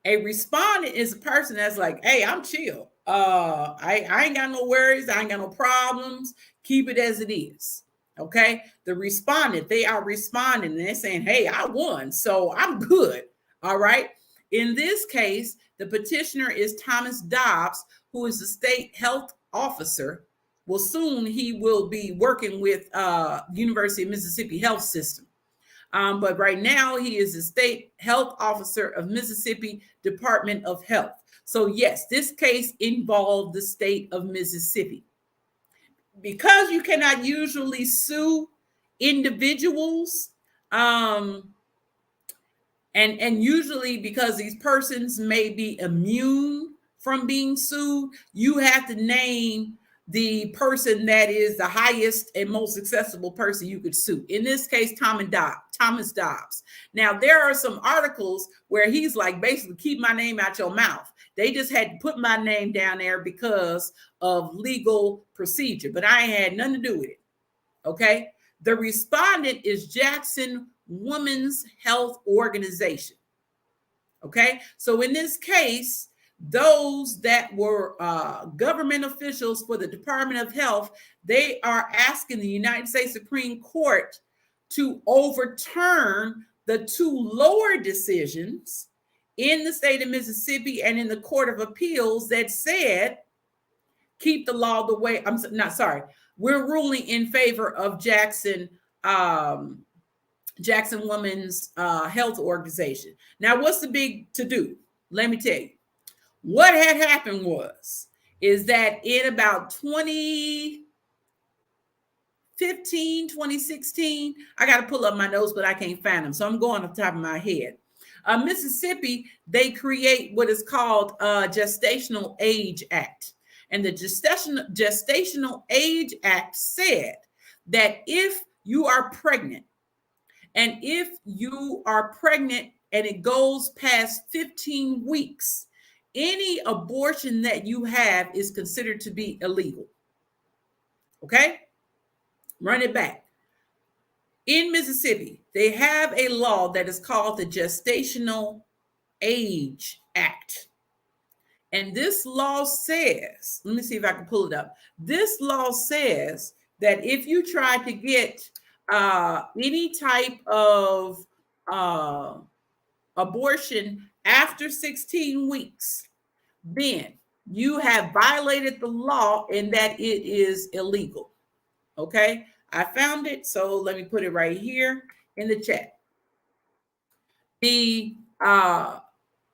A respondent is a person that's like, hey, I'm chill. I ain't got no worries. I ain't got no problems. Keep it as it is. Okay. The respondent, they are responding and they're saying, hey, I won, so I'm good. All right. In this case, the petitioner is Thomas Dobbs, who is the state health officer. Well, soon he will be working with University of Mississippi Health System. But right now he is the state health officer of Mississippi Department of Health. So yes, this case involved the state of Mississippi. Because you cannot usually sue individuals, and usually because these persons may be immune from being sued, you have to name the person that is the highest and most accessible person you could sue. In this case, Thomas Dobbs. Now, there are some articles where he's like, basically, keep my name out your mouth. They just had to put my name down there because of legal procedure, but I ain't had nothing to do with it. Okay. The respondent is Jackson Women's Health Organization. Okay. So in this case, those that were government officials for the Department of Health, they are asking the United States Supreme Court to overturn the two lower decisions in the state of Mississippi and in the Court of Appeals that said, keep the law the way, we're ruling in favor of Jackson Women's Health Organization. Now, what's the big to do? Let me tell you. What had happened is that in about 2016, I got to pull up my notes, but I can't find them. So I'm going off the top of my head. Mississippi, they create what is called Gestational Age Act. And the Gestational Age Act said that if you are pregnant, and if you are pregnant and it goes past 15 weeks, any abortion that you have is considered to be illegal. Okay? Run it back. In Mississippi, they have a law that is called the Gestational Age Act. And this law says, let me see if I can pull it up. This law says that if you try to get any type of abortion after 16 weeks, then you have violated the law and that it is illegal. Okay, I found it, so let me put it right here in the chat. The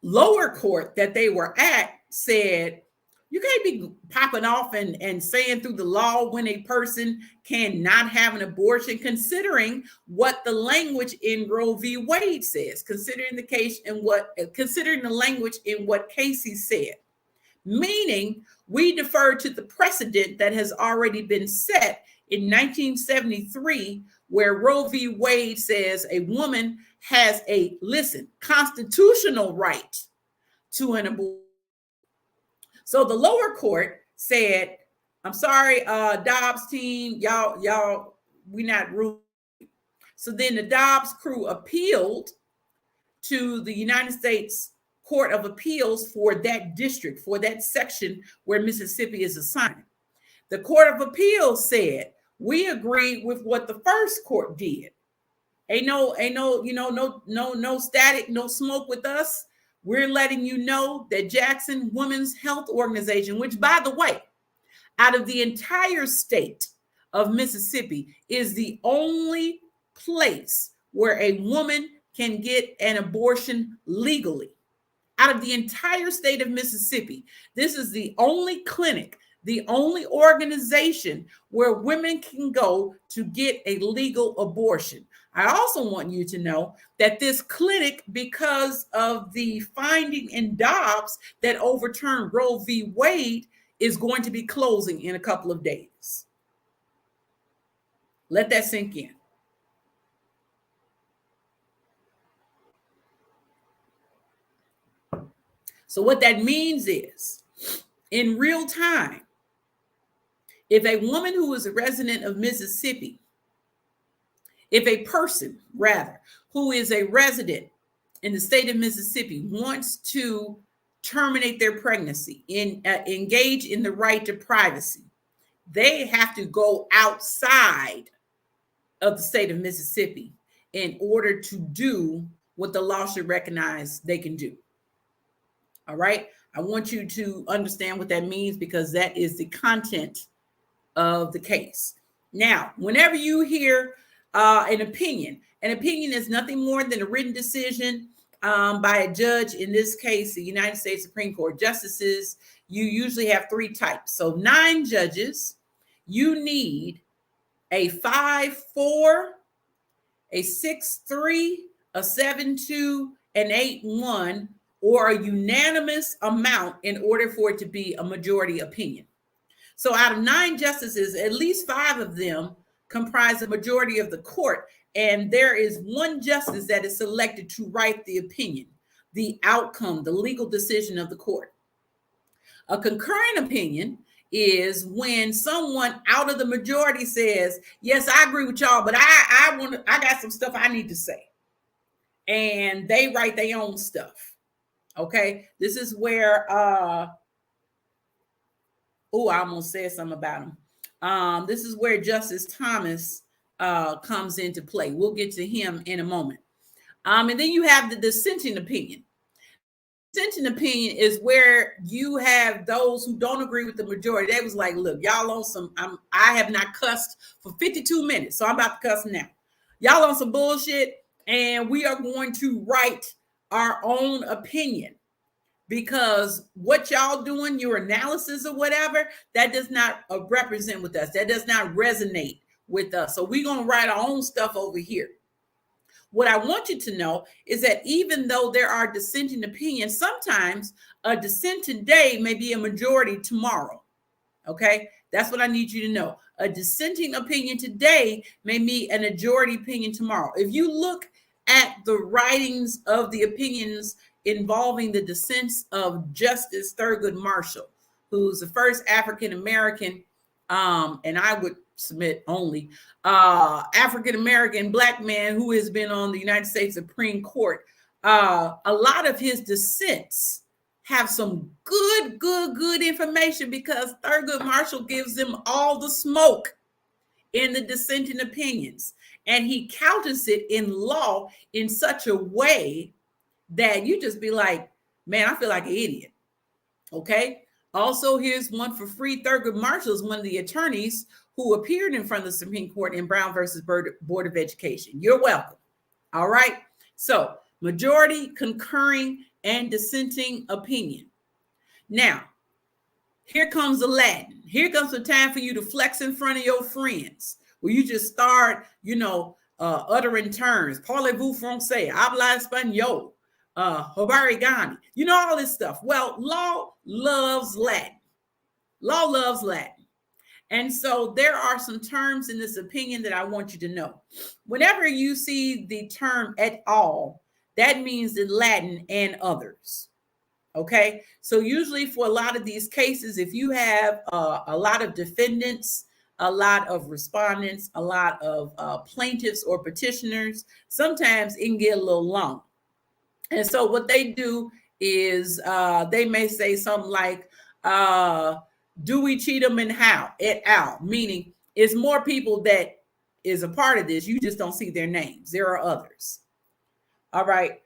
lower court that they were at said, you can't be popping off and saying through the law when a person cannot have an abortion, considering what the language in Roe v. Wade says, considering the language in what Casey said. Meaning, we defer to the precedent that has already been set in 1973, where Roe v. Wade says a woman has a, constitutional right to an abortion. So the lower court said, I'm sorry, Dobbs team, y'all, we not ruling. So then the Dobbs crew appealed to the United States Court of Appeals for that district, for that section where Mississippi is assigned. The Court of Appeals said, we agreed with what the first court did. Ain't no static, no smoke with us. We're letting you know that Jackson Women's Health Organization, which, by the way, out of the entire state of Mississippi is the only place where a woman can get an abortion legally. Out of the entire state of Mississippi, this is the only clinic, the only organization where women can go to get a legal abortion. I also want you to know that this clinic, because of the finding in Dobbs that overturned Roe v. Wade, is going to be closing in a couple of days. Let that sink in. So what that means is, in real time, if a woman who is a resident of Mississippi, if a person, rather, who is a resident in the state of Mississippi wants to terminate their pregnancy, engage in the right to privacy, they have to go outside of the state of Mississippi in order to do what the law should recognize they can do. All right. I want you to understand what that means, because that is the content of the case. Now, whenever you hear an opinion is nothing more than a written decision by a judge. In this case, the United States Supreme Court justices. You usually have three types. So 9 judges. You need a 5-4, a 6-3, a 7-2, an 8-1, or a unanimous amount in order for it to be a majority opinion. So out of 9 justices, at least 5 of them comprise the majority of the court, and there is 1 justice that is selected to write the opinion, the outcome, the legal decision of the court. A concurring opinion is when someone out of the majority says, yes, I agree with y'all, but I got some stuff I need to say. And they write their own stuff. Okay. This is where, I almost said something about him. This is where Justice Thomas comes into play. We'll get to him in a moment. And then you have the dissenting opinion. Dissenting opinion is where you have those who don't agree with the majority. They was like, look, y'all on some, I have not cussed for 52 minutes, so I'm about to cuss now. Y'all on some bullshit, and we are going to write our own opinion, because what y'all doing, your analysis or whatever, that does not represent with us. That does not resonate with us. So we're going to write our own stuff over here. What I want you to know is that even though there are dissenting opinions, sometimes a dissent today may be a majority tomorrow. Okay, that's what I need you to know. A dissenting opinion today may be a majority opinion tomorrow. If you look at the writings of the opinions involving the dissents of Justice Thurgood Marshall, who's the first African-American, and I would submit only African-American Black man who has been on the United States Supreme Court. A lot of his dissents have some good information, because Thurgood Marshall gives them all the smoke in the dissenting opinions, and he counters it in law in such a way that you just be like, man, I feel like an idiot. Okay. Also, here's one for free. Thurgood Marshall is one of the attorneys who appeared in front of the Supreme Court in Brown versus Board of Education. You're welcome. All right. So majority, concurring, and dissenting opinion. Now, here comes the Latin. Here comes the time for you to flex in front of your friends, where you just start, uttering terms. Parlez-vous français? Habla español? Hobarigani? All this stuff. Well, law loves Latin. Law loves Latin. And so there are some terms in this opinion that I want you to know. Whenever you see the term et al., that means in Latin and others. Okay. So usually for a lot of these cases, if you have a lot of defendants, a lot of respondents, a lot of plaintiffs or petitioners, sometimes it can get a little long. And so what they do is they may say something like, do we cheat them and how? Et al. Meaning it's more people that is a part of this. You just don't see their names. There are others. All right.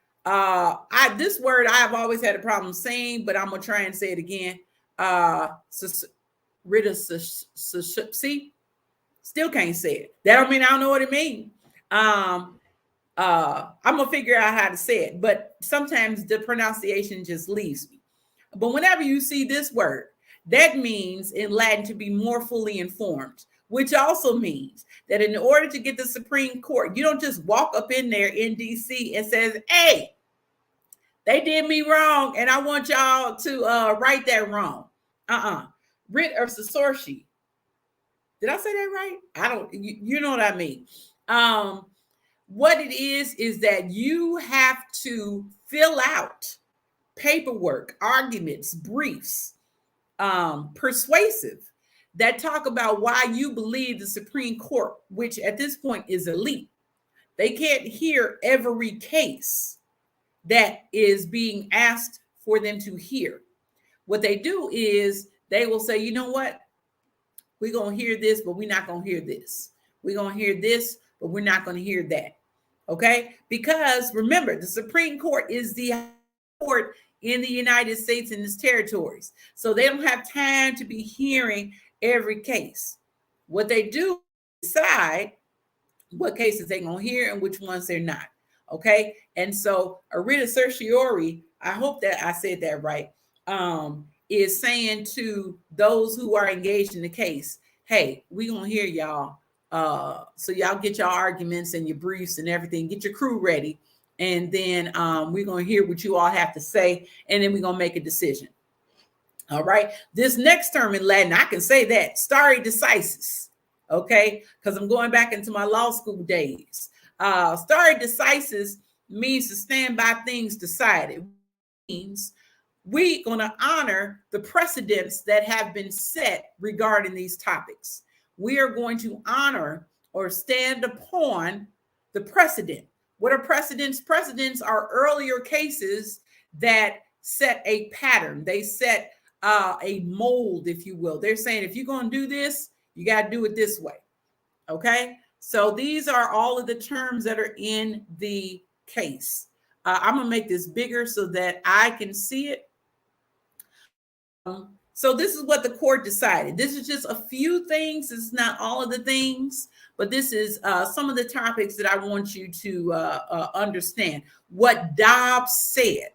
This word I've always had a problem saying, but I'm going to try and say it again. rid of see, still can't say it. That don't mean I don't know what it means. I'm gonna figure out how to say it, but sometimes the pronunciation just leaves me. But whenever you see this word, that means in Latin to be more fully informed, which also means that in order to get the Supreme Court, you don't just walk up in there in DC and says, hey, they did me wrong, and I want y'all to right that wrong. Writ of censorial. Did I say that right? I don't, you know what I mean. What it is that you have to fill out paperwork, arguments, briefs, persuasive, that talk about why you believe the Supreme Court, which at this point is elite, they can't hear every case that is being asked for them to hear. What they do is they will say, you know what? We're going to hear this, but we're not going to hear this. We're going to hear this, but we're not going to hear that. Okay? Because remember, the Supreme Court is the court in the United States and its territories. So they don't have time to be hearing every case. What they do is decide what cases they're going to hear and which ones they're not. Okay? And so a writ of certiorari, I hope that I said that right, is saying to those who are engaged in the case, hey, we're going to hear y'all. So y'all get your arguments and your briefs and everything, get your crew ready. And then we're going to hear what you all have to say. And then we're going to make a decision. All right. This next term in Latin, I can say that, stare decisis. Okay. Because I'm going back into my law school days. Stare decisis means to stand by things decided. It means we're going to honor the precedents that have been set regarding these topics. We are going to honor or stand upon the precedent. What are precedents? Precedents are earlier cases that set a pattern. They set a mold, if you will. They're saying, if you're going to do this, you got to do it this way. Okay. So these are all of the terms that are in the case. I'm going to make this bigger so that I can see it. So this is what the court decided. This is just a few things. It's not all of the things, but this is some of the topics that I want you to understand. What Dobbs said,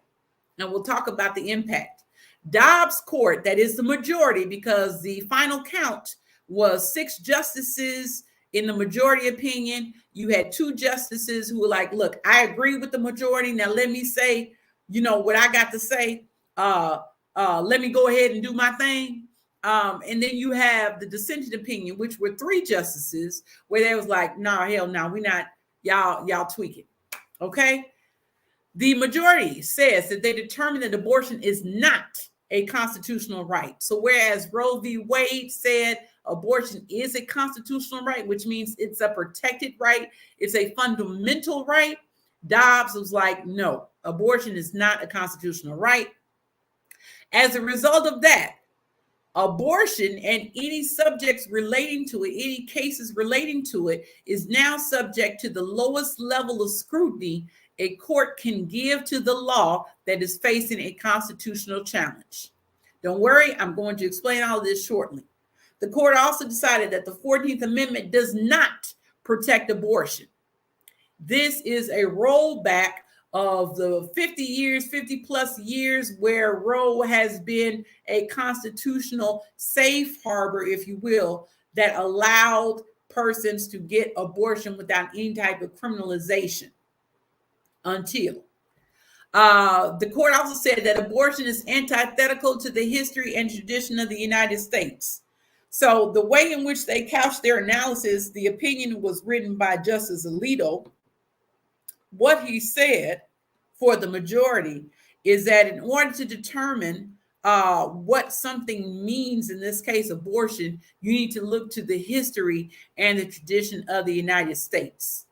and we'll talk about the impact. Dobbs court, that is the majority, because the final count was 6 justices in the majority opinion. You had 2 justices who were like, look, I agree with the majority. Now let me say, you know, what I got to say. Let me go ahead and do my thing. And then you have the dissenting opinion, which were 3 justices, where they was like, nah, hell no, we not, y'all tweaking. Okay. The majority says that they determined that abortion is not a constitutional right. So whereas Roe v. Wade said abortion is a constitutional right, which means it's a protected right, it's a fundamental right, Dobbs was like, no, abortion is not a constitutional right. As a result of that, abortion and any subjects relating to it, any cases relating to it, is now subject to the lowest level of scrutiny a court can give to the law that is facing a constitutional challenge. Don't worry, I'm going to explain all of this shortly. The court also decided that the 14th Amendment does not protect abortion. This is a rollback of the 50 plus years where Roe has been a constitutional safe harbor, if you will, that allowed persons to get abortion without any type of criminalization until. The court also said that abortion is antithetical to the history and tradition of the United States. So the way in which they couched their analysis, the opinion was written by Justice Alito. What he said for the majority is that in order to determine what something means, in this case, abortion, you need to look to the history and the tradition of the United States.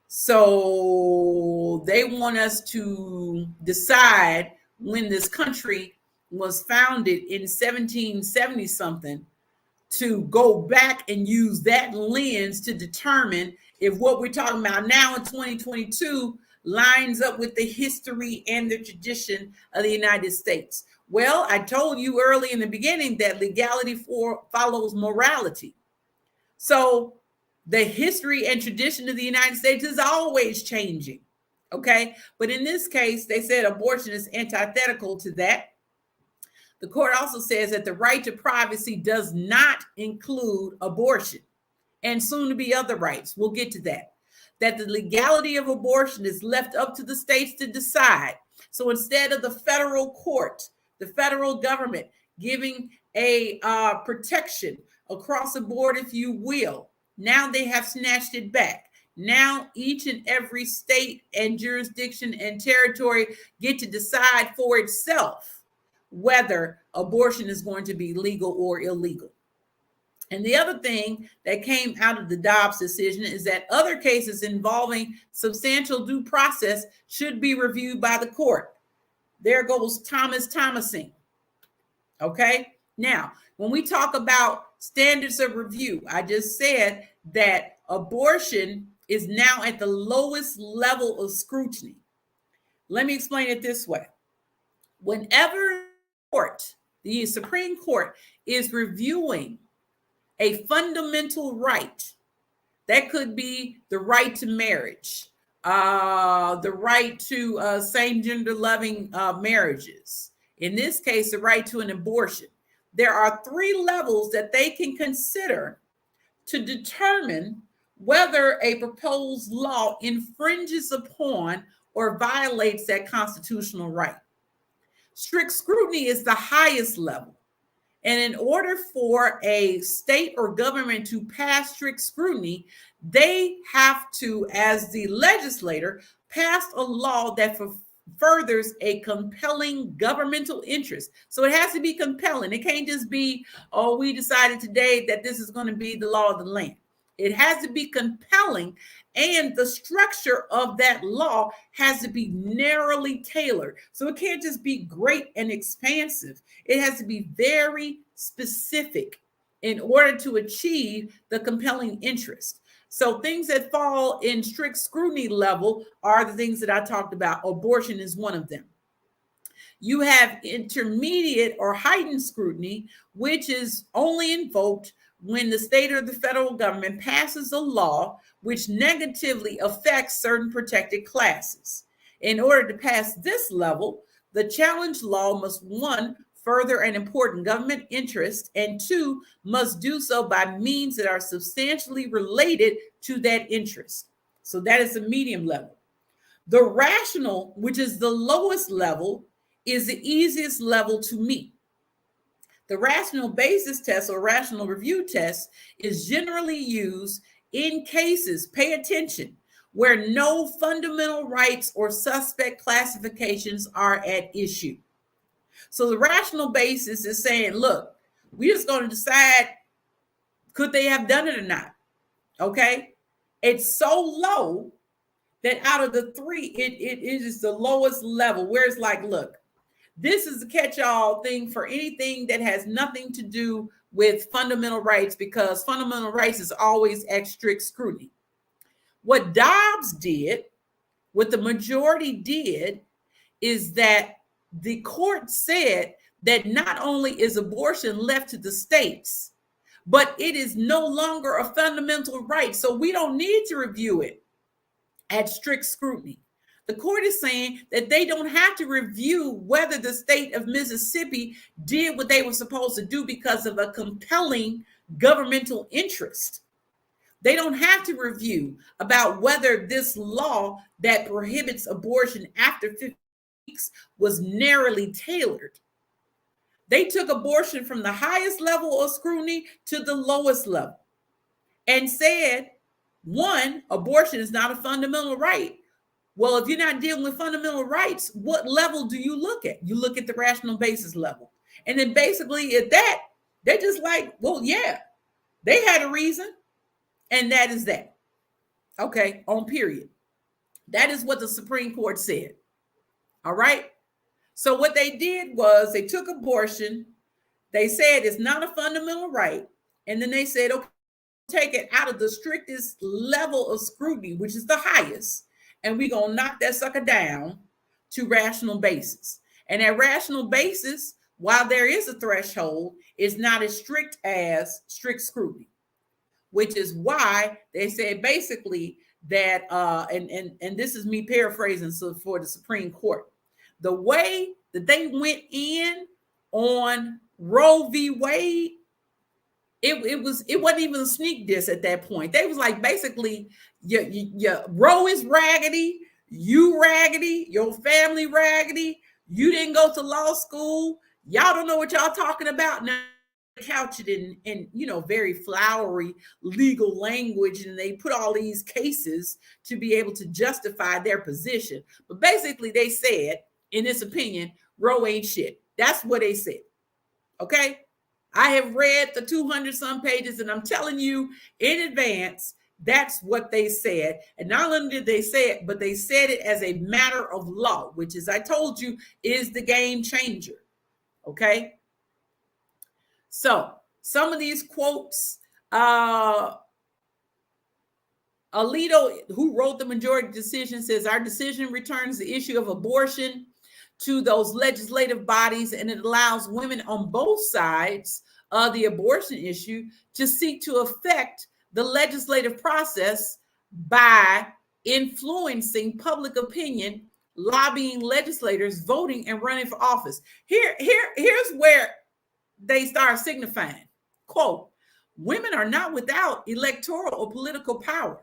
So they want us to decide when this country was founded in 1770 something, to go back and use that lens to determine if what we're talking about now in 2022 lines up with the history and the tradition of the United States. Well, I told you early in the beginning that legality follows morality. So the history and tradition of the United States is always changing. Okay. But in this case, they said abortion is antithetical to that. The court also says that the right to privacy does not include abortion and soon to be other rights. We'll get to that. That the legality of abortion is left up to the states to decide. So instead of the federal court, the federal government giving a protection across the board, if you will, now they have snatched it back. Now each and every state and jurisdiction and territory get to decide for itself whether abortion is going to be legal or illegal. And the other thing that came out of the Dobbs decision is that other cases involving substantial due process should be reviewed by the court. There goes Thomas Thomasing. Okay. Now, when we talk about standards of review, I just said that abortion is now at the lowest level of scrutiny. Let me explain it this way. Whenever the Supreme Court is reviewing a fundamental right, that could be the right to marriage, the right to same-gender loving marriages. In this case, the right to an abortion. There are 3 levels that they can consider to determine whether a proposed law infringes upon or violates that constitutional right. Strict scrutiny is the highest level. And in order for a state or government to pass strict scrutiny, they have to, as the legislator, pass a law that furthers a compelling governmental interest. So it has to be compelling. It can't just be, oh, we decided today that this is going to be the law of the land. It has to be compelling, and the structure of that law has to be narrowly tailored. So it can't just be great and expansive. It has to be very specific in order to achieve the compelling interest. So things that fall in strict scrutiny level are the things that I talked about. Abortion is one of them. You have intermediate or heightened scrutiny, which is only invoked when the state or the federal government passes a law which negatively affects certain protected classes. In order to pass this level, the challenge law must, 1, further an important government interest, and 2, must do so by means that are substantially related to that interest. So that is the medium level. The rational, which is the lowest level, is the easiest level to meet. The rational basis test or rational review test is generally used in cases, pay attention, where no fundamental rights or suspect classifications are at issue. So the rational basis is saying, look, we're just going to decide, could they have done it or not? Okay. It's so low that out of the 3, it is the lowest level where it's like, look, this is a catch-all thing for anything that has nothing to do with fundamental rights, because fundamental rights is always at strict scrutiny. What Dobbs did, what the majority did, is that the court said that not only is abortion left to the states, but it is no longer a fundamental right. So we don't need to review it at strict scrutiny. The court is saying that they don't have to review whether the state of Mississippi did what they were supposed to do because of a compelling governmental interest. They don't have to review about whether this law that prohibits abortion after 50 weeks was narrowly tailored. They took abortion from the highest level of scrutiny to the lowest level and said, 1, abortion is not a fundamental right. Well, if you're not dealing with fundamental rights, what level do you look at? You look at the rational basis level. And then basically at that, they're just like, well, yeah, they had a reason. And that is that. Okay, on period. That is what the Supreme Court said. All right. So what they did was they took abortion. They said it's not a fundamental right. And then they said, okay, take it out of the strictest level of scrutiny, which is the highest. And we're going to knock that sucker down to rational basis. And that rational basis, while there is a threshold, is not as strict as strict scrutiny, which is why they said basically that, and this is me paraphrasing for the Supreme Court, the way that they went in on Roe v. Wade, it wasn't even a sneak diss at that point. They was like, basically, your Roe is raggedy, you raggedy, your family raggedy, you didn't go to law school, y'all don't know what y'all talking about. Now couch it in very flowery legal language, and they put all these cases to be able to justify their position. But basically they said, in this opinion, Roe ain't shit. That's what they said. Okay, I have read the 200 some pages, and I'm telling you in advance, that's what they said. And not only did they say it, but they said it as a matter of law, which, as I told you, is the game changer. Okay, so some of these quotes, Alito, who wrote the majority decision, says our decision returns the issue of abortion to those legislative bodies, and it allows women on both sides of the abortion issue to seek to affect the legislative process by influencing public opinion, lobbying legislators, voting, and running for office. Here's where they start signifying, quote, women are not without electoral or political power.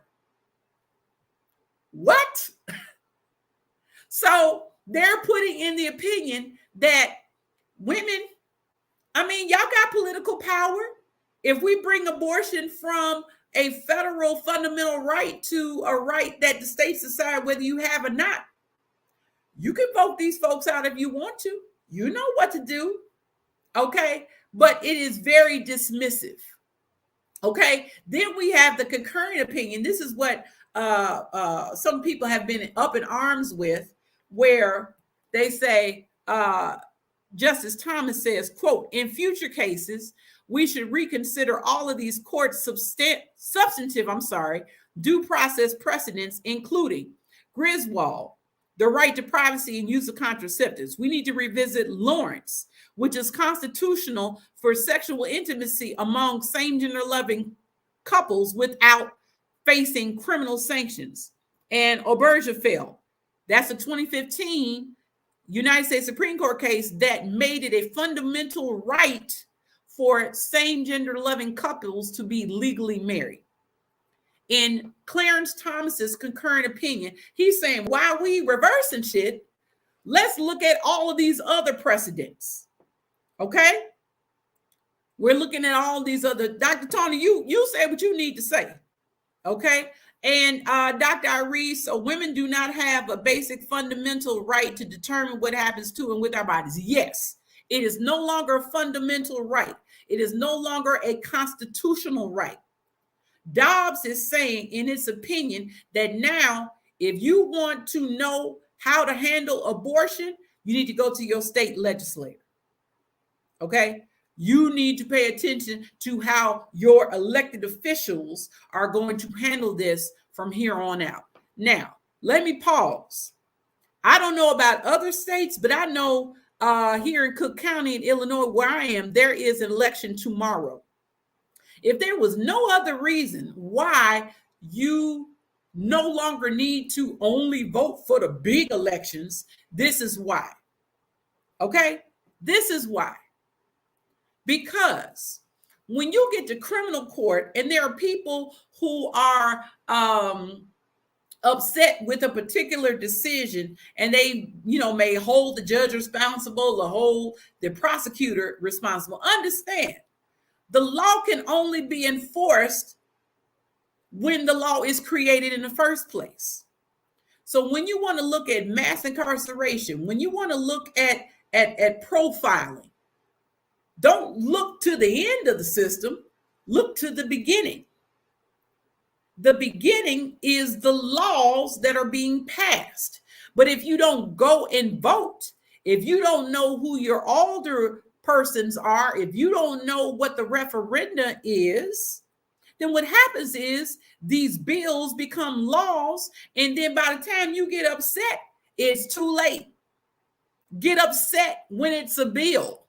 What? So they're putting in the opinion that women, y'all got political power. If we bring abortion from a federal fundamental right to a right that the states decide whether you have or not, you can vote these folks out if you want to. You know what to do. Okay, but it is very dismissive. Okay, then we have the concurring opinion. This is what some people have been up in arms with, where they say, Justice Thomas says, quote, in future cases, we should reconsider all of these court substantive due process precedents, including Griswold, the right to privacy and use of contraceptives. We need to revisit Lawrence, which is constitutional for sexual intimacy among same-gender loving couples without facing criminal sanctions. And Obergefell, that's a 2015 United States Supreme Court case that made it a fundamental right for same-gender loving couples to be legally married. In Clarence Thomas's concurrent opinion, he's saying, while we reversing shit, let's look at all of these other precedents. Okay? We're looking at all these other, Dr. Tony, you say what you need to say. Okay? And Dr. Irie, so women do not have a basic fundamental right to determine what happens to and with our bodies. Yes, it is no longer a fundamental right. It is no longer a constitutional right. Dobbs is saying in his opinion that now, if you want to know how to handle abortion, you need to go to your state legislator. Okay? You need to pay attention to how your elected officials are going to handle this from here on out. Now, let me pause. I don't know about other states, but I know here in Cook County in Illinois, where I am, there is an election tomorrow. If there was no other reason why you no longer need to only vote for the big elections, this is why. Okay? This is why. Because when you get to criminal court and there are people who are upset with a particular decision, and they, may hold the judge responsible or hold the prosecutor responsible, understand the law can only be enforced when the law is created in the first place. So when you want to look at mass incarceration, when you want to look at profiling, don't look to the end of the system, look to the beginning. The beginning is the laws that are being passed. But if you don't go and vote, if you don't know who your alder persons are, if you don't know what the referenda is, then what happens is these bills become laws, and then by the time you get upset, it's too late. get upset when it's a bill.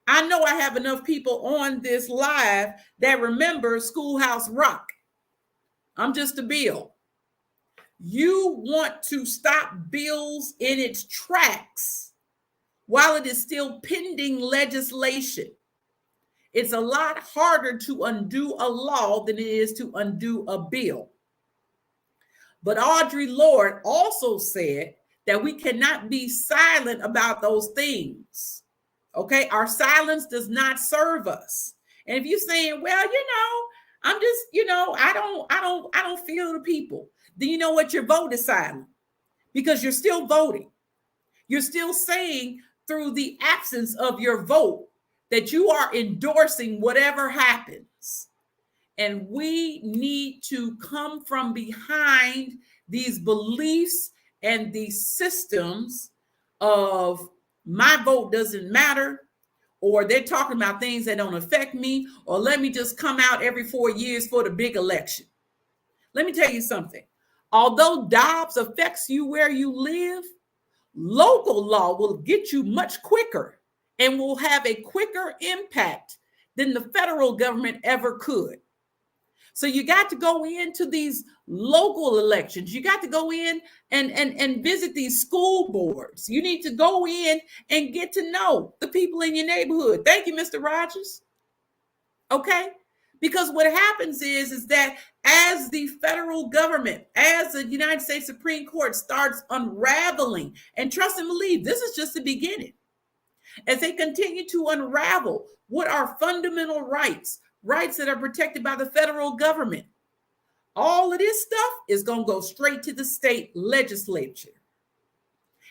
I know I have enough people on this live that remember Schoolhouse Rock. I'm just a bill. You want to stop bills in its tracks while it is still pending legislation. It's a lot harder to undo a law than it is to undo a bill. But Audre Lorde also said that we cannot be silent about those things. Okay, our silence does not serve us. And if you're saying, well, I'm just, I don't feel the people, then you know what? Your vote is silent because you're still voting. You're still saying through the absence of your vote that you are endorsing whatever happens. And we need to come from behind these beliefs and these systems of my vote doesn't matter, or they're talking about things that don't affect me, or let me just come out every 4 years for the big election. Let me tell you something. Although Dobbs affects you where you live, local law will get you much quicker and will have a quicker impact than the federal government ever could. So you got to go into these local elections. You got to go in and visit these school boards. You need to go in and get to know the people in your neighborhood. Thank you, Mr. Rogers. Okay? Because what happens is that as the federal government, as the United States Supreme Court starts unraveling, and trust and believe, this is just the beginning. As they continue to unravel what are fundamental rights that are protected by the federal government, all of this stuff is going to go straight to the state legislature.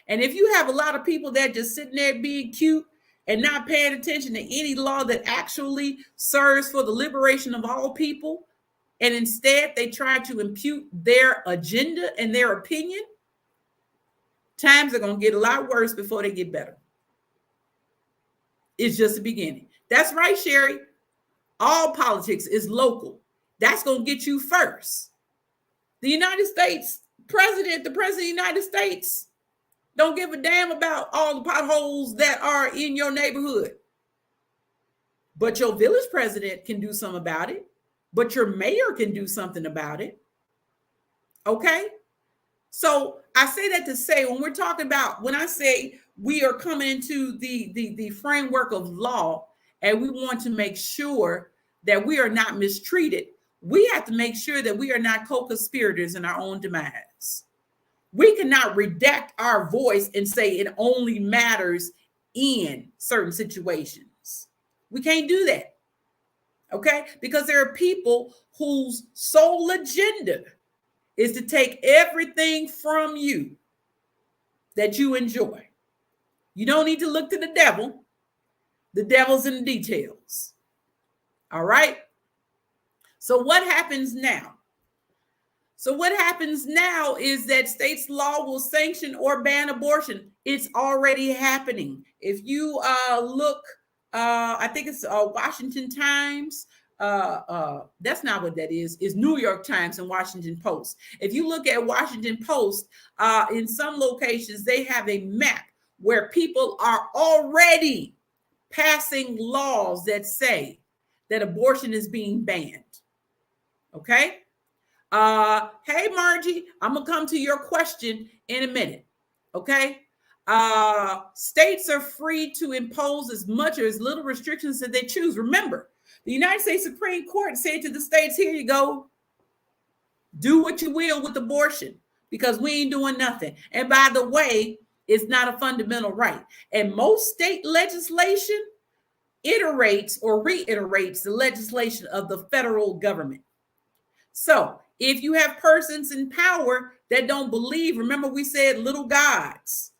And if you have a lot of people that just sitting there being cute and not paying attention to any law that actually serves for the liberation of all people, and instead they try to impute their agenda and their opinion, times are going to get a lot worse before they get better. It's just the beginning. That's right, Sherry. All politics is local. That's going to get you first. The United States president, the president of the United States, don't give a damn about all the potholes that are in your neighborhood. But your village president can do something about it. But your mayor can do something about it. Okay? So I say that to say, when I say we are coming into the framework of law, and we want to make sure that we are not mistreated, we have to make sure that we are not co-conspirators in our own demise. We cannot redact our voice and say it only matters in certain situations. We can't do that. Okay? Because there are people whose sole agenda is to take everything from you that you enjoy. You don't need to look to the devil. The devil's in the details. All right? So what happens now? What happens now is that states' law will sanction or ban abortion. It's already happening. If you look, I think it's Washington Times. That's not what that is. It's New York Times and Washington Post. If you look at Washington Post, in some locations, they have a map where people are already passing laws that say that abortion is being banned. Okay? Hey, Margie, I'm going to come to your question in a minute. Okay? States are free to impose as much or as little restrictions that they choose. Remember, the United States Supreme Court said to the states, here you go. Do what you will with abortion because we ain't doing nothing. And by the way, it's not a fundamental right. And most state legislation iterates or reiterates the legislation of the federal government. So if you have persons in power that don't believe, remember we said little gods,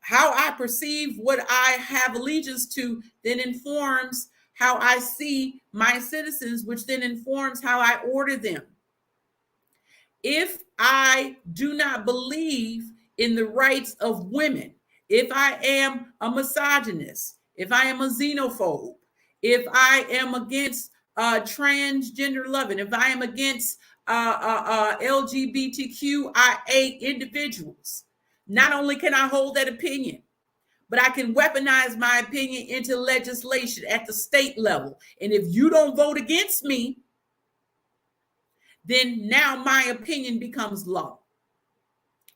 how I perceive what I have allegiance to then informs how I see my citizens, which then informs how I order them. If I do not believe in the rights of women, if I am a misogynist, if I am a xenophobe, if I am against transgender loving, if I am against LGBTQIA individuals, not only can I hold that opinion, but I can weaponize my opinion into legislation at the state level. And if you don't vote against me, then now my opinion becomes law.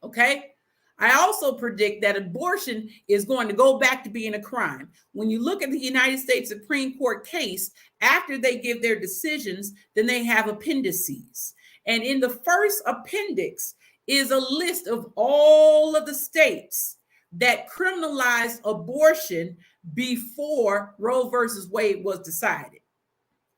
Okay? I also predict that abortion is going to go back to being a crime. When you look at the United States Supreme Court case, after they give their decisions, then they have appendices. And in the first appendix is a list of all of the states that criminalized abortion before Roe versus Wade was decided.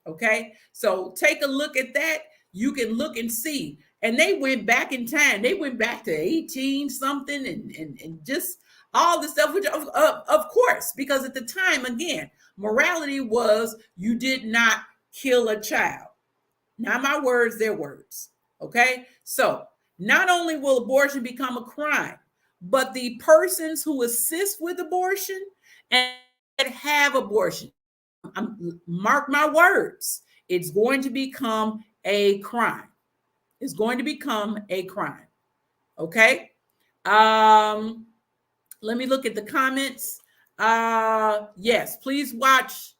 Okay, so take a look at that. You can look and see. And they went back in time. They went back to 18 something and just all the stuff, which of course, because at the time, again, morality was you did not kill a child. Not my words, their words. Okay, so not only will abortion become a crime, but the persons who assist with abortion and have abortion, mark my words, it's going to become a crime. It's going to become a crime. Okay. Let me look at the comments. Yes, please watch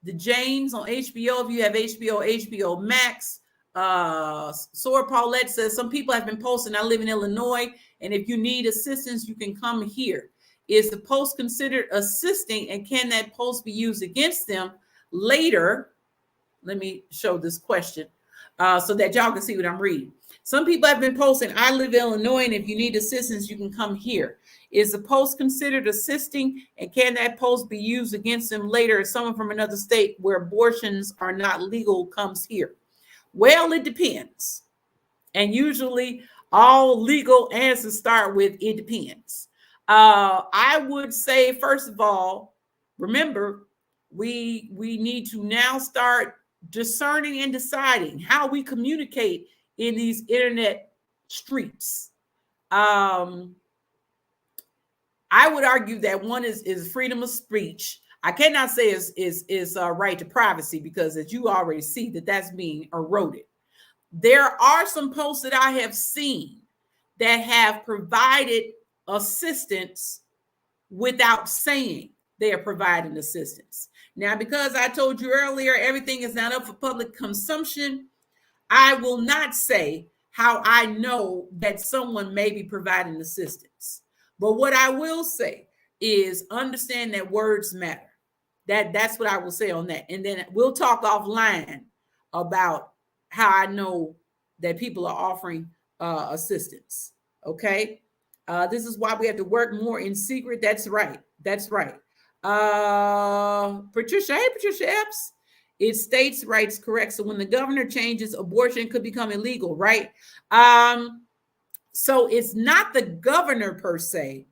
The James on HBO if you have HBO Max. Sora Paulette says some people have been posting, I live in Illinois, and if you need assistance, you can come here. Is the post considered assisting, and can that post be used against them later? Let me show this question so that y'all can see what I'm reading. Some people have been posting, I live in Illinois, and if you need assistance, you can come here. Is the post considered assisting, and can that post be used against them later if someone from another state where abortions are not legal comes here? Well, it depends. And usually all legal answers start with it depends. I would say, first of all, remember, we need to now start discerning and deciding how we communicate in these internet streets. I would argue that one is freedom of speech. I cannot say is right to privacy, because as you already see that's being eroded. There are some posts that I have seen that have provided assistance without saying they are providing assistance. Now, because I told you earlier, everything is not up for public consumption, I will not say how I know that someone may be providing assistance. But what I will say is understand that words matter. That's what I will say on that. And then we'll talk offline about how I know that people are offering assistance. Okay. This is why we have to work more in secret. That's right. That's right. Patricia, hey, Patricia Epps. It's states' rights, correct? So when the governor changes, abortion could become illegal, right? So it's not the governor per se,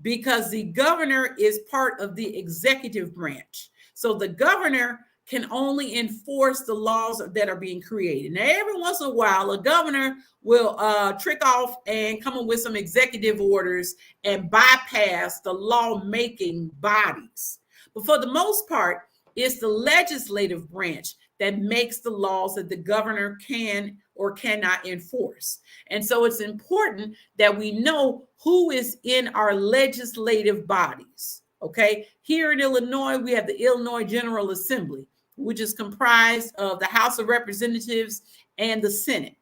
because the governor is part of the executive branch. So the governor can only enforce the laws that are being created. Now, every once in a while, a governor will trick off and come up with some executive orders and bypass the lawmaking bodies. But for the most part, it's the legislative branch that makes the laws that the governor can or cannot enforce. And so it's important that we know who is in our legislative bodies. Okay, here in Illinois, we have the Illinois General Assembly, which is comprised of the House of Representatives and the Senate.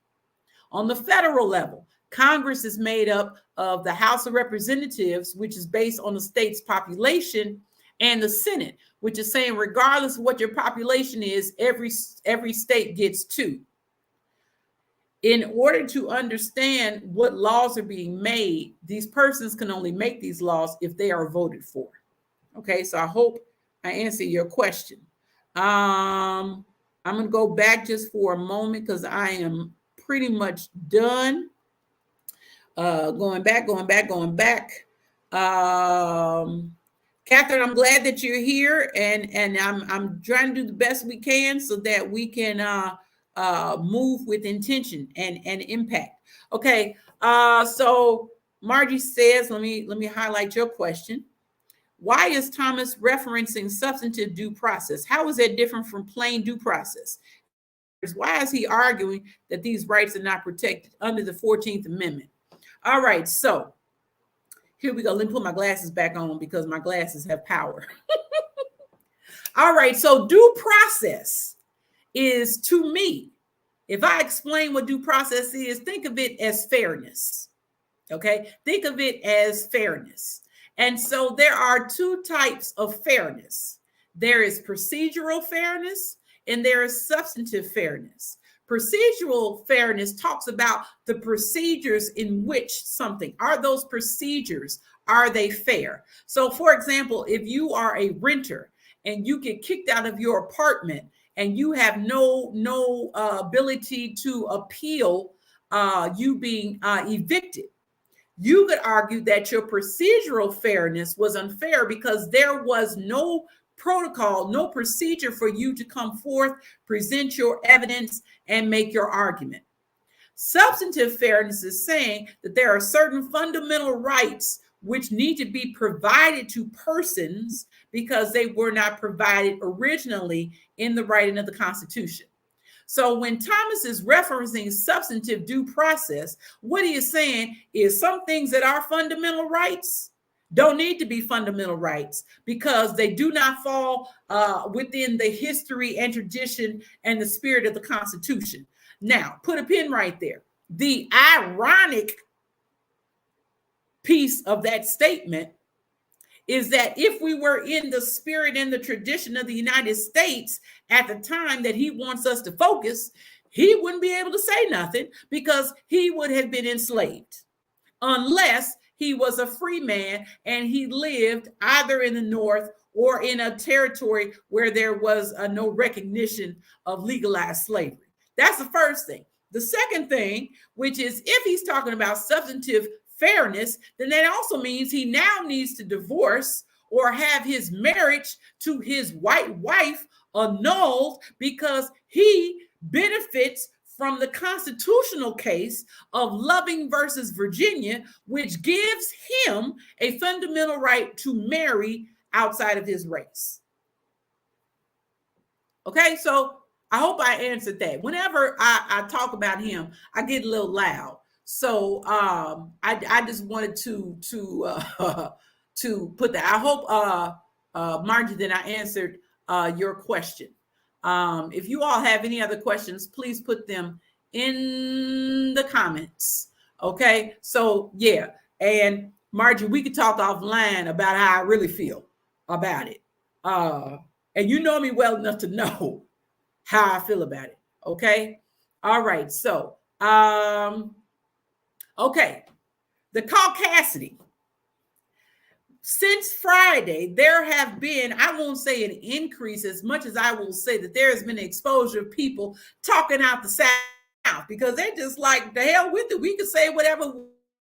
On the federal level, Congress is made up of the House of Representatives, which is based on the state's population, and the Senate, which is saying regardless of what your population is, every state gets two. In order to understand what laws are being made, these persons can only make these laws if they are voted for. Okay, so I hope I answered your question. I'm going to go back just for a moment because I am pretty much done. Going back. Catherine, I'm glad that you're here, and I'm trying to do the best we can so that we can move with intention and impact. Okay, so Margie says, let me highlight your question. Why is Thomas referencing substantive due process? How is that different from plain due process? Why is he arguing that these rights are not protected under the 14th Amendment? All right, so Here we go. Let me put my glasses back on because my glasses have power. All right. So due process is, to me, if I explain what due process is, think of it as fairness. Okay. Think of it as fairness. And so there are two types of fairness. There is procedural fairness and there is substantive fairness. Procedural fairness talks about the procedures in which something, are those procedures, are they fair? So for example, if you are a renter and you get kicked out of your apartment and you have no ability to appeal you being evicted, you could argue that your procedural fairness was unfair because there was no protocol, no procedure for you to come forth, present your evidence, and make your argument. Substantive fairness is saying that there are certain fundamental rights which need to be provided to persons because they were not provided originally in the writing of the Constitution. So when Thomas is referencing substantive due process, what he is saying is some things that are fundamental rights don't need to be fundamental rights because they do not fall within the history and tradition and the spirit of the Constitution. Now, put a pin right there. The ironic piece of that statement is that if we were in the spirit and the tradition of the United States at the time that he wants us to focus, he wouldn't be able to say nothing because he would have been enslaved unless he was a free man and he lived either in the North or in a territory where there was no recognition of legalized slavery. That's the first thing. The second thing, which is if he's talking about substantive fairness, then that also means he now needs to divorce or have his marriage to his white wife annulled because he benefits from the constitutional case of Loving versus Virginia, which gives him a fundamental right to marry outside of his race. Okay, so I hope I answered that. Whenever I talk about him, I get a little loud. So I just wanted to put that. I hope, Margie, that I answered your question. If you all have any other questions, please put them in the comments. Okay, so yeah, and Margie, we could talk offline about how I really feel about it. And you know me well enough to know how I feel about it. Okay, all right. So okay, the caucasity. Since Friday, there have been, I won't say an increase as much as I will say that there has been an exposure of people talking out the South because they're just like, the hell with it. We can say whatever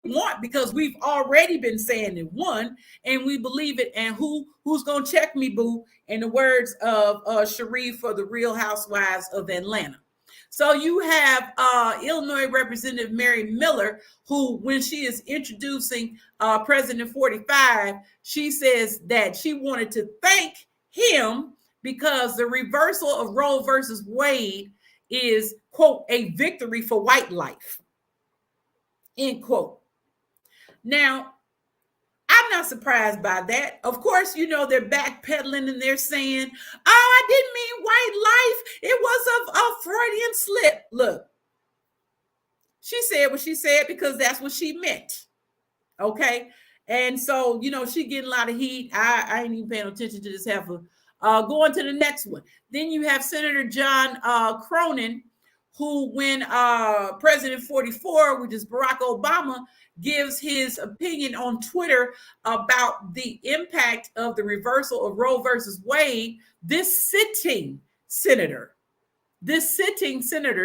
we want because we've already been saying it, one, and we believe it. And who's going to check me, boo? In the words of Sharif for the Real Housewives of Atlanta. So you have Illinois Representative Mary Miller, who, when she is introducing President 45, she says that she wanted to thank him because the reversal of Roe versus Wade is, quote, a victory for white life, end quote. Now, I'm not surprised by that. Of course, you know, they're backpedaling and they're saying, oh, I didn't mean white life. It was a Freudian slip. Look, she said what she said because that's what she meant. Okay. And so, you know, she getting a lot of heat. I ain't even paying attention to this heifer. Going to the next one. Then you have Senator John Cronin, who, when President 44, which is Barack Obama, gives his opinion on Twitter about the impact of the reversal of Roe versus Wade, this sitting senator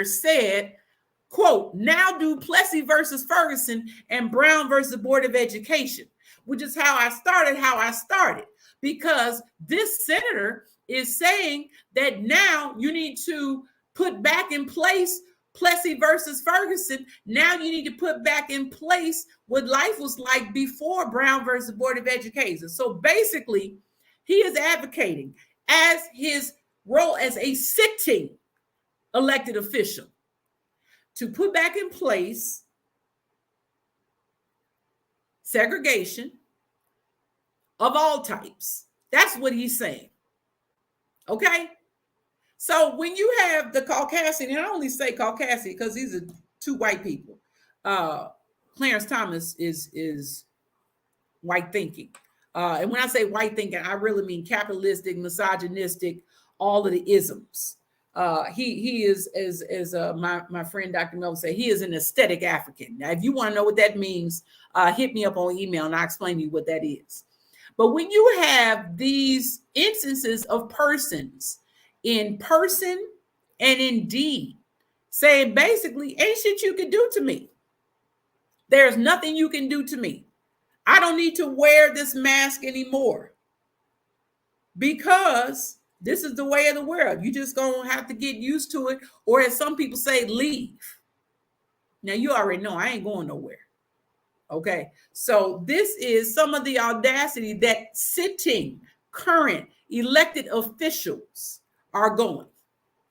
said, quote, now do Plessy versus Ferguson and Brown versus the Board of Education, which is how I started, because this senator is saying that now you need to put back in place Plessy versus Ferguson. Now you need to put back in place what life was like before Brown versus Board of Education. So basically, he is advocating as his role as a sitting elected official to put back in place segregation of all types. That's what he's saying. Okay? So when you have the Caucasian, and I only say Caucasian because these are two white people. Clarence Thomas is white thinking. And when I say white thinking, I really mean capitalistic, misogynistic, all of the isms. He is, as my friend Dr. Melvin said, he is an aesthetic African. Now, if you want to know what that means, hit me up on email and I'll explain to you what that is. But when you have these instances of persons in person and in deed saying basically, ain't shit you can do to me. There's nothing you can do to me. I don't need to wear this mask anymore because this is the way of the world. You just gonna have to get used to it, or as some people say, leave. Now you already know I ain't going nowhere. Okay, so this is some of the audacity that sitting current elected officials are going.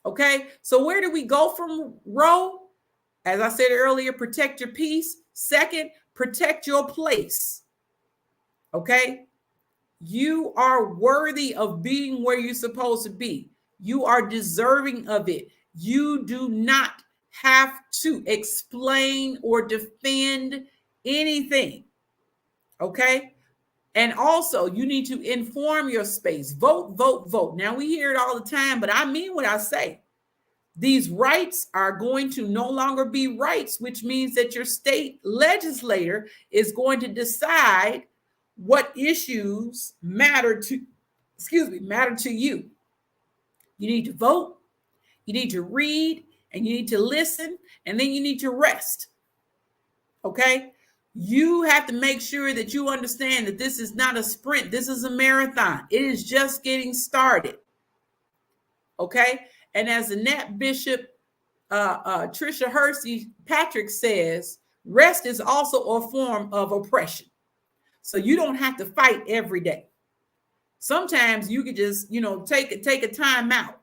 Okay, so where do we go from Roe? As I said earlier, protect your peace. Second, protect your place. Okay, you are worthy of being where you're supposed to be. You are deserving of it. You do not have to explain or defend anything. Okay. And also, you need to inform your space. Vote, vote, vote. Now, we hear it all the time, but I mean what I say. These rights are going to no longer be rights, which means that your state legislator is going to decide what issues matter to you. You need to vote, you need to read, and you need to listen, and then you need to rest. Okay? You have to make sure that you understand that this is not a sprint. This is a marathon. It is just getting started. Okay? And as Annette Bishop, Trisha Hersey Patrick says, rest is also a form of oppression. So you don't have to fight every day. Sometimes you could just, take a time out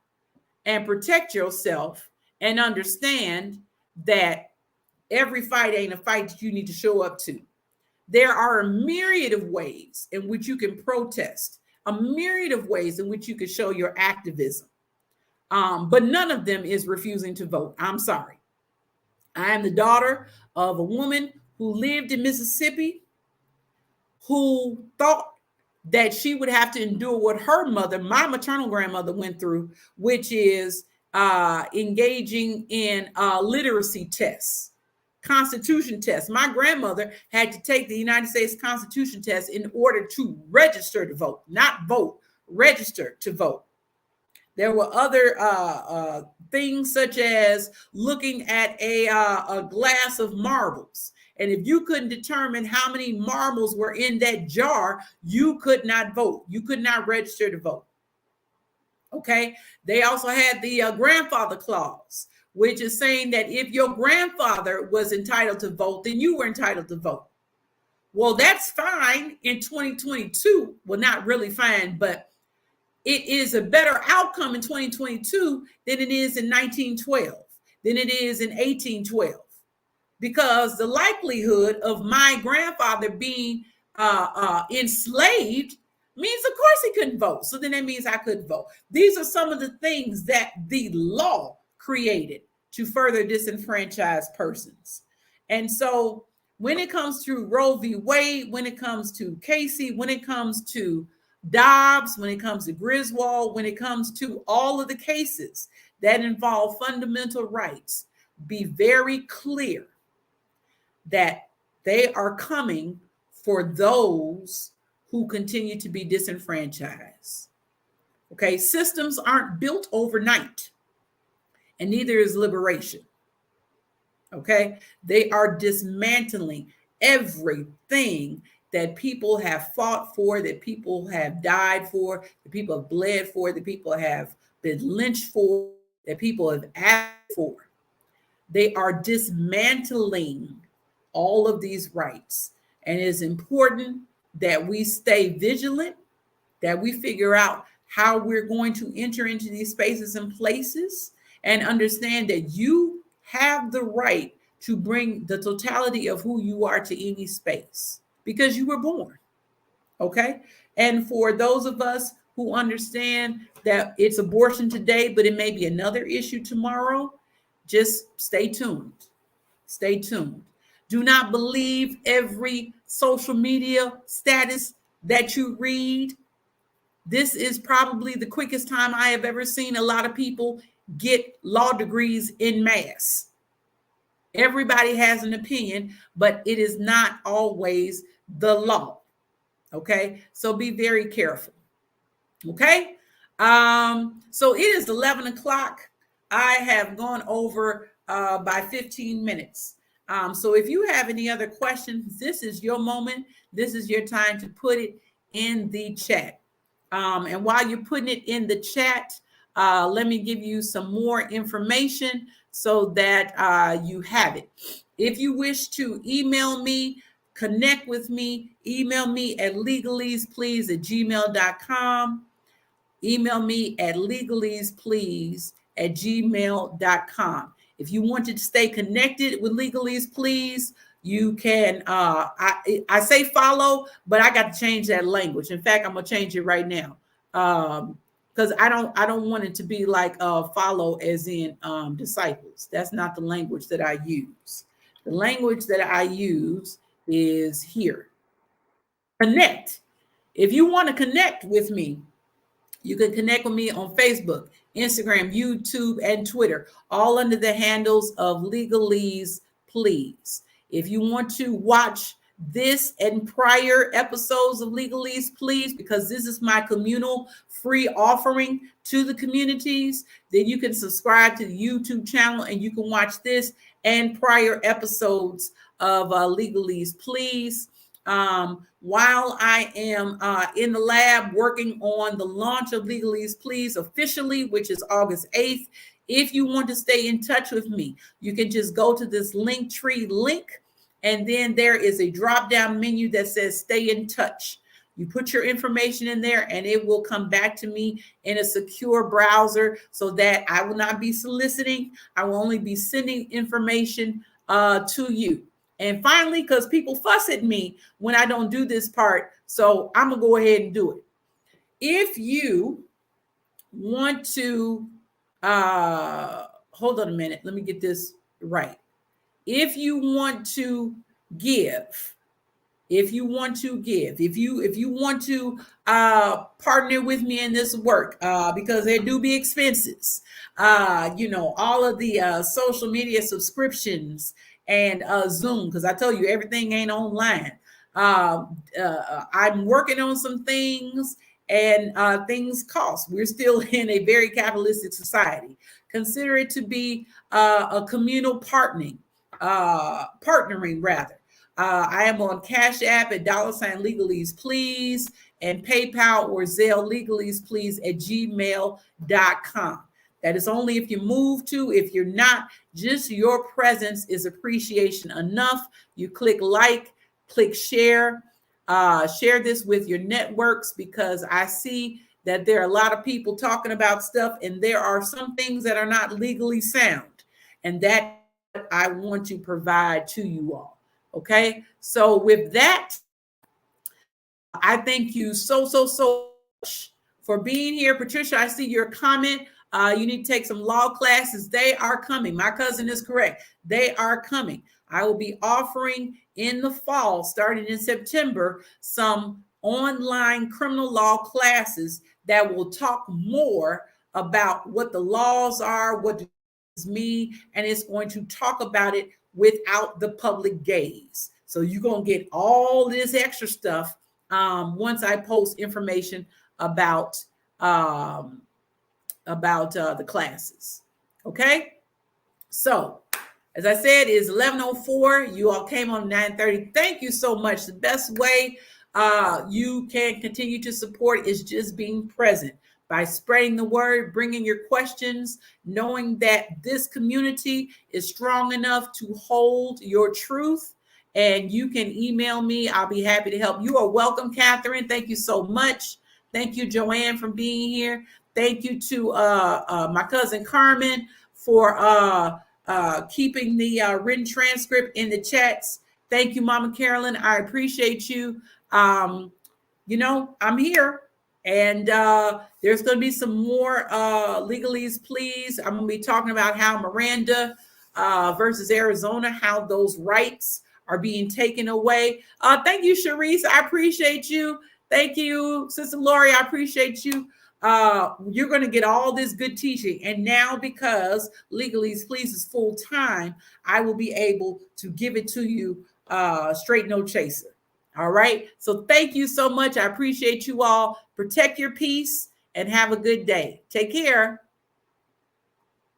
and protect yourself and understand that every fight ain't a fight that you need to show up to. There are a myriad of ways in which you can protest, a myriad of ways in which you can show your activism. But none of them is refusing to vote. I'm sorry. I am the daughter of a woman who lived in Mississippi, who thought that she would have to endure what her mother, my maternal grandmother, went through, which is engaging in literacy tests, Constitution tests. My grandmother had to take the United States Constitution test in order to register to vote, not vote, register to vote. There were other things such as looking at a glass of marbles. And if you couldn't determine how many marbles were in that jar, you could not vote. You could not register to vote. Okay. They also had the grandfather clause, which is saying that if your grandfather was entitled to vote, then you were entitled to vote. Well, that's fine in 2022. Well, not really fine, but it is a better outcome in 2022 than it is in 1912, than it is in 1812. Because the likelihood of my grandfather being enslaved means, of course, he couldn't vote. So then that means I couldn't vote. These are some of the things that the law created to further disenfranchise persons. And so when it comes to Roe v. Wade, when it comes to Casey, when it comes to Dobbs, when it comes to Griswold, when it comes to all of the cases that involve fundamental rights, be very clear that they are coming for those who continue to be disenfranchised. Okay, systems aren't built overnight, and neither is liberation. Okay, they are dismantling everything that people have fought for, that people have died for, that people have bled for, that people have been lynched for, that people have asked for. They are dismantling all of these rights. And it is important that we stay vigilant, that we figure out how we're going to enter into these spaces and places, and understand that you have the right to bring the totality of who you are to any space because you were born. Okay. And for those of us who understand that it's abortion today, but it may be another issue tomorrow, just stay tuned. Stay tuned. Do not believe every social media status that you read. This is probably the quickest time I have ever seen a lot of people get law degrees in mass. Everybody has an opinion, but it is not always the law. Okay, so be very careful. Okay, so it is 11 o'clock. I have gone over by 15 minutes. So if you have any other questions, this is your moment. This is your time to put it in the chat. And while you're putting it in the chat, let me give you some more information so that you have it. If you wish to email me, connect with me, email me at legaleazeplease@gmail.com. Email me at legaleazeplease@gmail.com. If you want to stay connected with Legaleaze Please, you can, I say follow, but I got to change that language. In fact, I'm going to change it right now. Because I don't want it to be like follow as in disciples. That's not the language that I use. The language that I use is here. Connect. If you want to connect with me, you can connect with me on Facebook, Instagram, YouTube, and Twitter, all under the handles of Legaleaze Please. If you want to watch this and prior episodes of Legaleaze Please, because this is my communal free offering to the communities, then you can subscribe to the YouTube channel and you can watch this and prior episodes of Legaleaze Please. While I am in the lab working on the launch of Legaleaze Please officially, which is August 8th, if you want to stay in touch with me, you can just go to this Linktree link, and then there is a drop-down menu that says stay in touch. You put your information in there and it will come back to me in a secure browser so that I will not be soliciting. I will only be sending information to you. And finally, because people fuss at me when I don't do this part, so I'm going to go ahead and do it. If you want to, hold on a minute, let me get this right. If you want to give, if you want to partner with me in this work, because there do be expenses, all of the social media subscriptions and Zoom, because I tell you everything ain't online. I'm working on some things, and things cost. We're still in a very capitalistic society. Consider it to be a communal partnering rather. I am on Cash App at $Legaleaze Please, and PayPal or Zelle legaleazeplease@gmail.com. That is only if you move to. If you're not, just your presence is appreciation enough. You click like, click share, share this with your networks, because I see that there are a lot of people talking about stuff, and there are some things that are not legally sound, and that I want to provide to you all. Okay, so with that, I thank you so much for being here. Patricia, I see your comment. You need to take some law classes. They are coming. My cousin is correct. They are coming. I will be offering in the fall, starting in September, some online criminal law classes that will talk more about what the laws are, what does mean, and it's going to talk about it without the public gaze. So you're going to get all this extra stuff once I post information about the classes. Okay, so as I said, it's 11:04. You all came on 9:30. Thank you so much. The best way you can continue to support is just being present, by spreading the word, bringing your questions, knowing that this community is strong enough to hold your truth. And you can email me. I'll be happy to help. You are welcome, Catherine. Thank you so much. Thank you, Joanne, for being here. Thank you to my cousin Carmen for keeping the written transcript in the chats. Thank you, Mama Carolyn. I appreciate you. I'm here. And there's going to be some more legalese pleas. I'm going to be talking about how Miranda versus Arizona, how those rights are being taken away. Thank you, Sharice. I appreciate you. Thank you, Sister Lori. I appreciate you. You're going to get all this good teaching. And now, because Legalese Please is full time, I will be able to give it to you straight, no chaser. All right. So thank you so much. I appreciate you all. Protect your peace and have a good day. Take care.